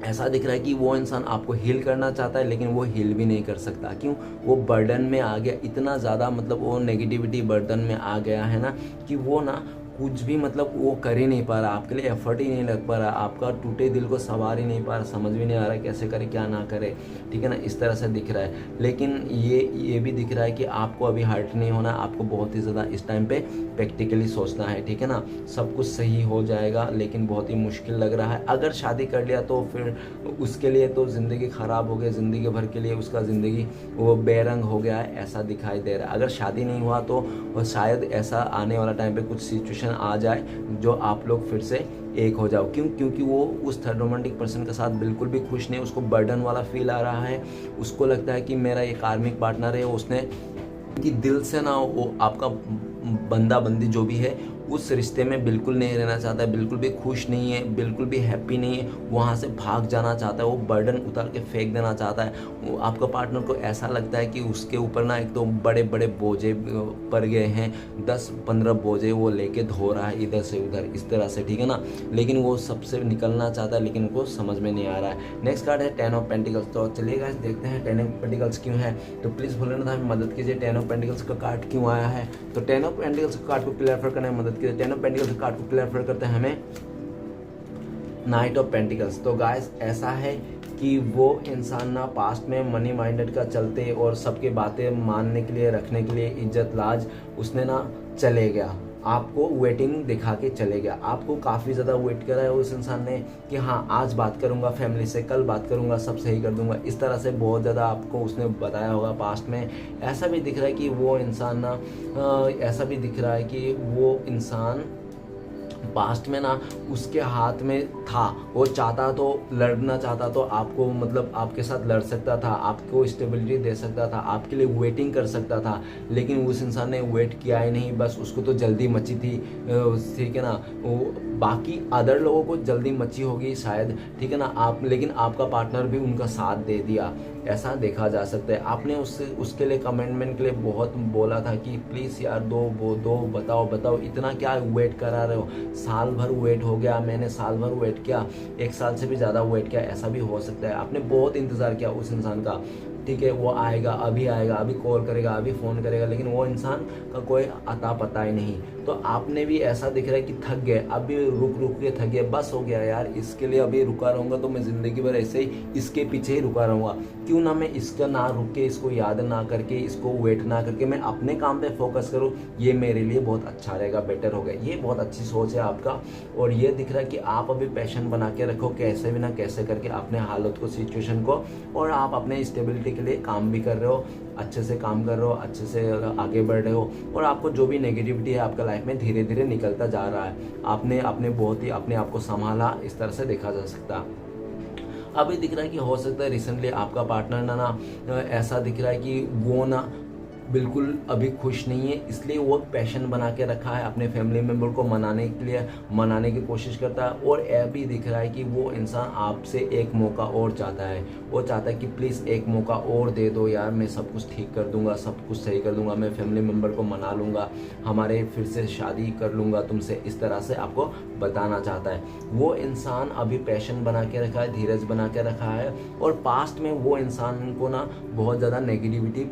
ऐसा दिख रहा है कि वो इंसान आपको हील करना चाहता है, लेकिन वो हील भी नहीं कर सकता। क्यों? वो बर्डन में आ गया इतना ज़्यादा, मतलब वो नेगेटिविटी बर्डन में आ गया है ना, कि वो ना कुछ भी मतलब वो कर ही नहीं पा रहा, आपके लिए एफर्ट ही नहीं लग पा रहा, आपका टूटे दिल को संवार ही नहीं पा रहा, समझ भी नहीं आ रहा कैसे करे क्या ना करे, ठीक है ना। इस तरह से दिख रहा है। लेकिन ये भी दिख रहा है कि आपको अभी हर्ट नहीं होना, आपको बहुत ही ज़्यादा इस टाइम पे प्रैक्टिकली सोचना है, ठीक है ना। सब कुछ सही हो जाएगा, लेकिन बहुत ही मुश्किल लग रहा है। अगर शादी कर लिया तो फिर उसके लिए तो ज़िंदगी ख़राब हो गई, ज़िंदगी भर के लिए उसका ज़िंदगी वो बेरंग हो गया है, ऐसा दिखाई दे रहा है। अगर शादी नहीं हुआ तो शायद ऐसा आने वाला टाइम पे कुछ सिचुएशन आ जाए जो आप लोग फिर से एक हो जाओ। क्योंकि वो उस थर्ड रोमांटिक पर्सन के साथ बिल्कुल भी खुश नहीं, उसको बर्डन वाला फील आ रहा है। उसको लगता है कि मेरा ये कार्मिक पार्टनर है, उसने कि दिल से ना वो आपका बंदा बंदी जो भी है उस रिश्ते में बिल्कुल नहीं रहना चाहता है, बिल्कुल भी खुश नहीं है, बिल्कुल भी हैप्पी नहीं है, वहाँ से भाग जाना चाहता है, वो बर्डन उतार के फेंक देना चाहता है। आपका पार्टनर को ऐसा लगता है कि उसके ऊपर ना एक तो बड़े बड़े बोझे पड़ गए हैं, 10-15 बोझे वो लेके धो रहा है इधर से उधर इस तरह से, ठीक है ना। लेकिन वो सबसे निकलना चाहता है, लेकिन उनको समझ में नहीं आ रहा है। नेक्स्ट कार्ड है 10 ऑफ पेंटिकल्स। तो चलिए गाइस देखते हैं 10 ऑफ पेंटिकल्स क्यों है। तो प्लीज़ भूलना था हमें मदद कीजिए, 10 ऑफ पेंटिकल्स का कार्ड क्यों आया है। तो 10 ऑफ पेंटिकल्स का कार्ड को क्लैरिफाई करने में मदद कीजिए। 10 ऑफ पेंटिकल्स का कार्ड को क्लैरिफाई करते हैं हमें नाइट ऑफ पेंटिकल्स। तो गाइस ऐसा है कि वो इंसान ना पास्ट में मनी माइंडेड का चलते और सबके बातें मानने के लिए, रखने के लिए, इज्जत लाज उसने ना चले गया, आपको वेटिंग दिखा के चले गया। आपको काफ़ी ज़्यादा वेट करा है उस इंसान ने कि हाँ आज बात करूँगा फैमिली से, कल बात करूँगा, सब सही कर दूँगा, इस तरह से बहुत ज़्यादा आपको उसने बताया होगा पास्ट में। ऐसा भी दिख रहा है कि वो इंसान ना ऐसा भी दिख रहा है कि वो इंसान पास्ट में ना उसके हाथ में था, वो चाहता तो लड़ना चाहता तो आपको मतलब आपके साथ लड़ सकता था, आपको स्टेबिलिटी दे सकता था, आपके लिए वेटिंग कर सकता था, लेकिन उस इंसान ने वेट किया ही नहीं। बस उसको तो जल्दी मची थी, ठीक है ना। वो बाकी अदर लोगों को जल्दी मची होगी शायद, ठीक है ना आप, लेकिन आपका पार्टनर भी उनका साथ दे दिया, ऐसा देखा जा सकता है। आपने उसके लिए कमेंटमेंट के लिए बहुत बोला था कि प्लीज़ यार दो बताओ, इतना क्या वेट करा रहे हो, साल भर वेट हो गया, मैंने साल भर वेट किया, 1 साल से भी ज़्यादा वेट किया, ऐसा भी हो सकता है। आपने बहुत इंतज़ार किया उस इंसान का, ठीक है, वो आएगा, अभी कॉल करेगा, अभी फ़ोन करेगा, लेकिन वो इंसान का कोई अता पता ही नहीं। तो आपने भी ऐसा दिख रहा है कि थक गए, अभी रुक के थक गए, बस हो गया यार, इसके लिए अभी रुका रहूँगा तो मैं ज़िंदगी भर ऐसे ही इसके पीछे ही रुका रहूँगा, क्यों ना मैं इसका ना रुक के, इसको याद ना करके, इसको वेट ना करके मैं अपने काम पे फोकस करूँ, ये मेरे लिए बहुत अच्छा रहेगा, बेटर होगा। ये बहुत अच्छी सोच है आपका, और ये दिख रहा है कि आप अभी पैशन बना के रखो, कैसे भी ना कैसे करके अपने हालत को, सिचुएशन को, और आप अपने स्टेबिलिटी के लिए काम भी कर रहे हो, अच्छे से काम कर रहे हो, अच्छे से आगे बढ़ रहे हो, और आपको जो भी नेगेटिविटी है आपका लाइफ में धीरे धीरे निकलता जा रहा है। आपने बहुत ही अपने आप को संभाला, इस तरह से देखा जा सकता है। अभी दिख रहा है कि हो सकता है रिसेंटली आपका पार्टनर ना ऐसा दिख रहा है कि वो ना बिल्कुल अभी खुश नहीं है, इसलिए वो पैशन बना के रखा है, अपने फैमिली मेम्बर को मनाने के लिए मनाने की कोशिश करता है। और यह भी दिख रहा है कि वो इंसान आपसे एक मौका और चाहता है, वो चाहता है कि प्लीज़ एक मौका और दे दो यार, मैं सब कुछ ठीक कर दूंगा, सब कुछ सही कर दूंगा, मैं फैमिली मेम्बर को मना लूँगा, हमारे फिर से शादी कर लूँगा तुमसे, इस तरह से आपको बताना चाहता है। वो इंसान अभी पैशन बना के रखा है, धीरज बना के रखा है, और पास्ट में वो इंसान को ना बहुत ज़्यादा नेगेटिविटी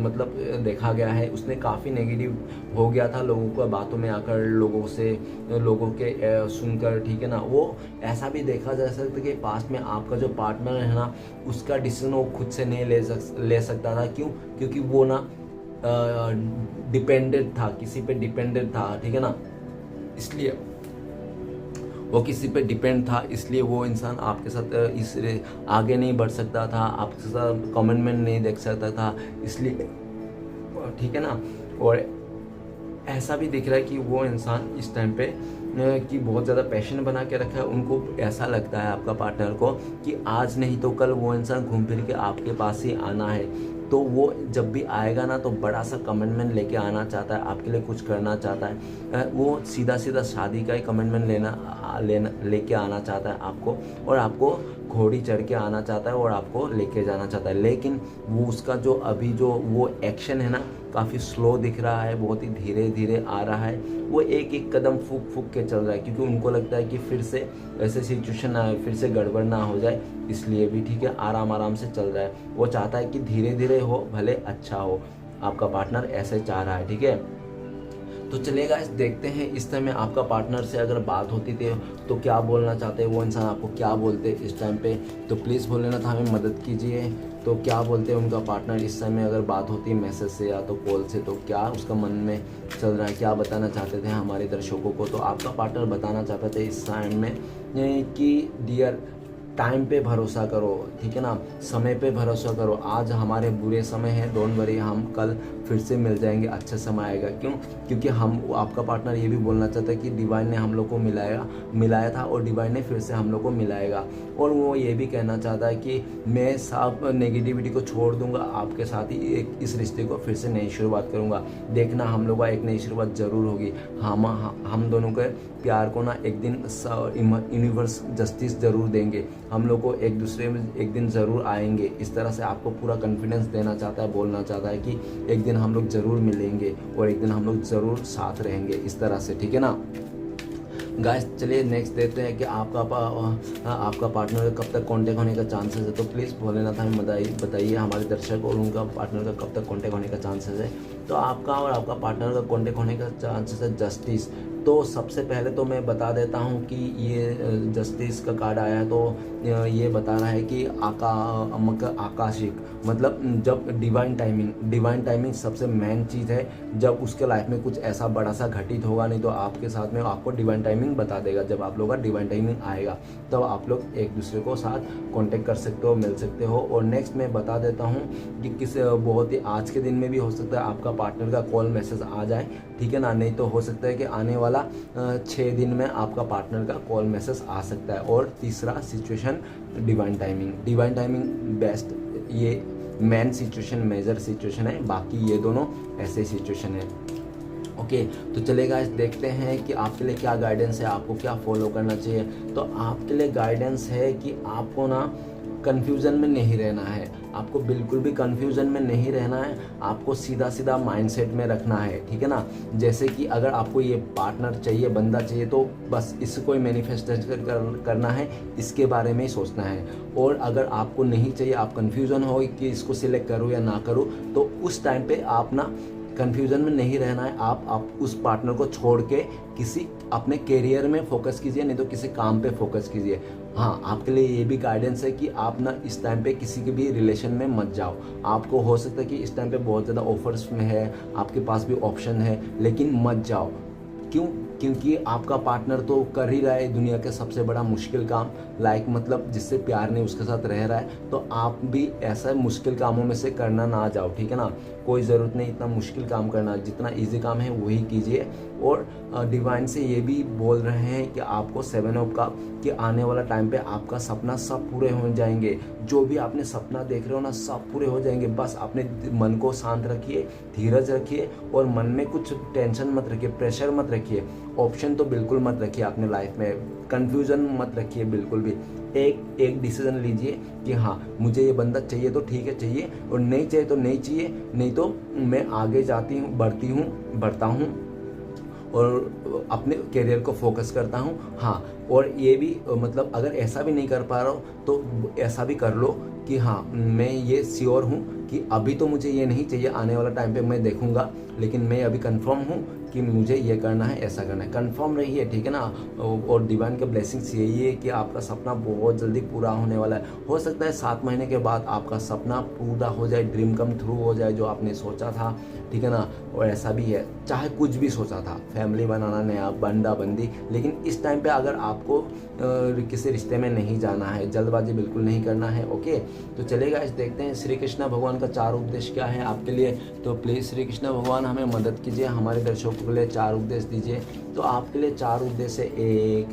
मतलब देखा गया है, उसने काफ़ी नेगेटिव हो गया था लोगों को बातों में आकर, लोगों के सुनकर, ठीक है ना। वो ऐसा भी देखा जा सकता है कि पास्ट में आपका जो पार्टनर है ना, उसका डिसीजन वो खुद से नहीं ले सकता था। क्योंकि वो ना डिपेंडेंट था, किसी पे डिपेंडेंट था, ठीक है ना, इसलिए वो किसी पे डिपेंड था, इसलिए वो इंसान आपके साथ इस आगे नहीं बढ़ सकता था, आपके साथ कमिटमेंट नहीं देख सकता था, इसलिए, ठीक है ना। और ऐसा भी दिख रहा है कि वो इंसान इस टाइम पे कि बहुत ज़्यादा पैशन बना के रखा है, उनको ऐसा लगता है आपका पार्टनर को कि आज नहीं तो कल वो इंसान घूम फिर के आपके पास ही आना है। तो वो जब भी आएगा ना तो बड़ा सा कमिटमेंट लेके आना चाहता है, आपके लिए कुछ करना चाहता है। वो सीधा शादी का ही कमिटमेंट लेके आना चाहता है आपको, और आपको घोड़ी चढ़ के आना चाहता है और आपको लेके जाना चाहता है। लेकिन वो उसका जो अभी जो वो एक्शन है ना, काफ़ी स्लो दिख रहा है, बहुत ही धीरे धीरे आ रहा है। वो एक एक कदम फूक के चल रहा है, क्योंकि उनको लगता है कि फिर से ऐसे सिचुएशन ना आए, फिर से गड़बड़ ना हो जाए, इसलिए भी, ठीक है, आराम से चल रहा है। वो चाहता है कि धीरे धीरे हो, भले अच्छा हो, आपका पार्टनर ऐसे चाह रहा है, ठीक है। तो चलिए गाइस देखते हैं इस समय आपका पार्टनर से अगर बात होती थी तो क्या बोलना चाहते हैं वो इंसान, आपको क्या बोलते इस टाइम पे। तो प्लीज़ बोल लेना था, हमें मदद कीजिए। तो क्या बोलते हैं उनका पार्टनर इस समय अगर बात होती है मैसेज से या तो कॉल से, तो क्या उसका मन में चल रहा है, क्या बताना चाहते थे हमारे दर्शकों को। तो आपका पार्टनर बताना चाहते थे इस टाइम में कि डियर टाइम पे भरोसा करो, ठीक है ना, समय पे भरोसा करो। आज हमारे बुरे समय है, डोंट वरी, हम कल फिर से मिल जाएंगे, अच्छा समय आएगा। क्यों? क्योंकि हम, आपका पार्टनर ये भी बोलना चाहता है कि डिवाइन ने हम लोग को मिलाया था और डिवाइन ने फिर से हम लोग को मिलाएगा। और वो ये भी कहना चाहता है कि मैं सब नेगेटिविटी को छोड़ दूंगा, आपके साथ ही इस रिश्ते को फिर से नई शुरुआत करूंगा। देखना, हम लोग का एक नई शुरुआत ज़रूर होगी। हम दोनों के प्यार को ना एक दिन यूनिवर्स जस्टिस ज़रूर देंगे, हम लोग को एक दूसरे में एक दिन ज़रूर आएंगे। इस तरह से आपको पूरा कॉन्फिडेंस देना चाहता है, बोलना चाहता है कि एक दिन हम लोग ज़रूर मिलेंगे और एक दिन हम लोग ज़रूर साथ रहेंगे, इस तरह से, ठीक है ना। गाइस चलिए नेक्स्ट देखते हैं कि आपका पार्टनर का कब तक कांटेक्ट होने का चांसेस है। तो प्लीज़ भोलेनाथ हमें बताइए हमारे दर्शक, और उनका पार्टनर का कब तक कांटेक्ट होने का चांसेस है। तो आपका और आपका पार्टनर का कांटेक्ट होने का चांसेस है जस्टिस। तो सबसे पहले तो मैं बता देता हूँ कि ये जस्टिस का कार्ड आया है, तो ये बता रहा है कि आकाशिक, मतलब जब डिवाइन टाइमिंग सबसे मेन चीज़ है। जब उसके लाइफ में कुछ ऐसा बड़ा सा घटित होगा, नहीं तो आपके साथ में आपको डिवाइन टाइमिंग बता देगा। जब आप लोग का डिवाइन टाइमिंग आएगा तब तो आप लोग एक दूसरे को साथ कांटेक्ट कर सकते हो, मिल सकते हो। और नेक्स्ट मैं बता देता हूँ कि बहुत ही आज के दिन में भी हो सकता है आपका पार्टनर का कॉल मैसेज आ जाए, ठीक है ना। नहीं तो हो सकता है कि आने वाला 6 दिन में आपका पार्टनर का कॉल मैसेज आ सकता है। और तीसरा सिचुएशन डिवाइन टाइमिंग बेस्ट, ये मेन सिचुएशन, मेजर सिचुएशन है। बाकी ये दोनों ऐसे सिचुएशन है। ओके, तो चलेगा देखते हैं कि आपके लिए क्या गाइडेंस है, आपको क्या फॉलो करना चाहिए। तो आपके लिए गाइडेंस है कि आपको ना कन्फ्यूज़न में नहीं रहना है, आपको बिल्कुल भी कन्फ्यूज़न में नहीं रहना है। आपको सीधा माइंडसेट में रखना है, ठीक है ना। जैसे कि अगर आपको ये पार्टनर चाहिए, बंदा चाहिए, तो बस इसको ही मैनिफेस्टेशन करना है, इसके बारे में ही सोचना है। और अगर आपको नहीं चाहिए, आप कन्फ्यूज़न हो कि इसको सिलेक्ट करूँ या ना करूँ, तो उस टाइम पे आप ना कन्फ्यूज़न में नहीं रहना है। आप उस पार्टनर को छोड़ के किसी अपने करियर में फोकस कीजिए, नहीं तो किसी काम पे फोकस कीजिए। हाँ, आपके लिए ये भी गाइडेंस है कि आप ना इस टाइम पे किसी के भी रिलेशन में मत जाओ। आपको हो सकता है कि इस टाइम पे बहुत ज़्यादा ऑफर्स में है, आपके पास भी ऑप्शन है, लेकिन मत जाओ। क्यों? क्योंकि आपका पार्टनर तो कर ही रहा है दुनिया के सबसे बड़ा मुश्किल काम, मतलब जिससे प्यार नहीं उसके साथ रह रहा है, तो आप भी ऐसा मुश्किल कामों में से करना ना जाओ, ठीक है ना। कोई ज़रूरत नहीं इतना मुश्किल काम करना, जितना इजी काम है वही कीजिए। और डिवाइन से ये भी बोल रहे हैं कि आपको 7 ऑफ कप कि आने वाला टाइम पे आपका सपना सब पूरे हो जाएंगे। जो भी आपने सपना देख रहे हो ना, सब पूरे हो जाएंगे। बस अपने मन को शांत रखिए, धीरज रखिए, और मन में कुछ टेंशन मत रखिए, प्रेशर मत रखिए, ऑप्शन तो बिल्कुल मत रखिए अपने लाइफ में, कन्फ्यूज़न मत रखिए बिल्कुल भी। एक डिसीजन लीजिए कि हाँ, मुझे ये बंदा चाहिए तो ठीक है चाहिए, और नहीं चाहिए तो नहीं चाहिए, नहीं तो मैं आगे बढ़ता हूँ और अपने करियर को फोकस करता हूँ। हाँ, और ये भी मतलब अगर ऐसा भी नहीं कर पा रहा हो तो ऐसा भी कर लो कि हाँ, मैं ये श्योर हूँ कि अभी तो मुझे ये नहीं चाहिए, आने वाला टाइम पे मैं देखूँगा, लेकिन मैं अभी कंफर्म हूँ कि मुझे ये करना है, ऐसा करना है। कंफर्म रहिए, ठीक है ना। और डिवाइन के ब्लेसिंग्स यही है कि आपका सपना बहुत जल्दी पूरा होने वाला है। हो सकता है 7 महीने के बाद आपका सपना पूरा हो जाए, ड्रीम कम थ्रू हो जाए, जो आपने सोचा था, ठीक है ना। और ऐसा भी है, चाहे कुछ भी सोचा था, फैमिली बनाना, नया बंदी, लेकिन इस टाइम पे अगर आपको किसी रिश्ते में नहीं जाना है, जल्दबाजी बिल्कुल नहीं करना है। ओके, तो चलेगा इस देखते हैं श्री कृष्ण भगवान का 4 उपदेश क्या है आपके लिए। तो प्लीज़ श्री कृष्ण भगवान हमें मदद कीजिए, हमारे दर्शकों के लिए 4 उपदेश दीजिए। तो आपके लिए 4 उपदेश है, 1,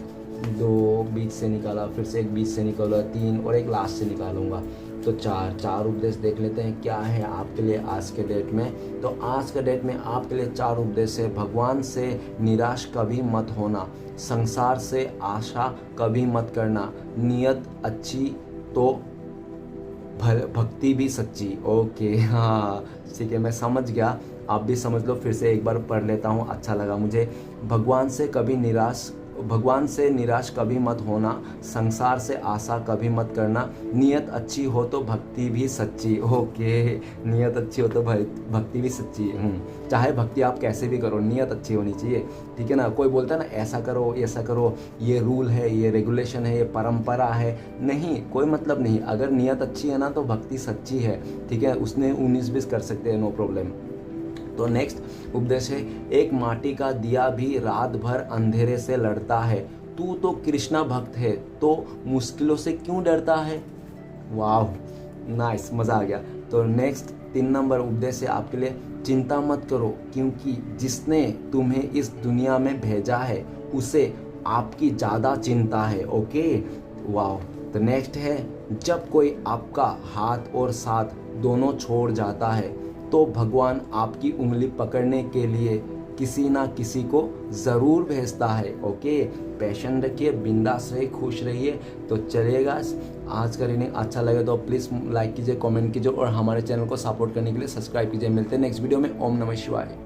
2 बीच से निकाला, फिर से एक बीच से निकाला, 3 और एक लास्ट से निकालूंगा। तो 4 उपदेश देख लेते हैं क्या है आपके लिए आज के डेट में। तो आज के डेट में आपके लिए 4 उपदेश है। भगवान से निराश कभी मत होना, संसार से आशा कभी मत करना, नियत अच्छी तो भक्ति भी सच्ची। ओके, हाँ ठीक है, मैं समझ गया, आप भी समझ लो। फिर से एक बार पढ़ लेता हूँ, अच्छा लगा मुझे। भगवान से निराश कभी मत होना, संसार से आशा कभी मत करना, नियत अच्छी हो तो भक्ति भी सच्ची। ओके, नियत अच्छी हो तो भक्ति भी सच्ची। चाहे भक्ति आप कैसे भी करो, नियत अच्छी होनी चाहिए, ठीक है ना। कोई बोलता है ना ऐसा करो ऐसा करो, ये रूल है, ये रेगुलेशन है, ये परंपरा है, नहीं, कोई मतलब नहीं। अगर नियत अच्छी है ना तो भक्ति सच्ची है, ठीक है। उसने 19-20 कर सकते हैं, नो प्रॉब्लम। तो नेक्स्ट उपदेश है, एक माटी का दिया भी रात भर अंधेरे से लड़ता है, तू तो कृष्णा भक्त है तो मुश्किलों से क्यों डरता है। वाह, नाइस, मज़ा आ गया। तो नेक्स्ट 3 नंबर उपदेश है आपके लिए, चिंता मत करो क्योंकि जिसने तुम्हें इस दुनिया में भेजा है उसे आपकी ज़्यादा चिंता है। ओके, वाह। तो नेक्स्ट है, जब कोई आपका हाथ और साथ दोनों छोड़ जाता है तो भगवान आपकी उंगली पकड़ने के लिए किसी ना किसी को ज़रूर भेजता है। ओके, पैशन रखिए, बिंदास रहिए, खुश रहिए। तो चलिएगा, आज का रीडिंग अच्छा लगे तो प्लीज़ लाइक कीजिए, कमेंट कीजिए और हमारे चैनल को सपोर्ट करने के लिए सब्सक्राइब कीजिए। मिलते हैं नेक्स्ट वीडियो में। ओम नमः शिवाय।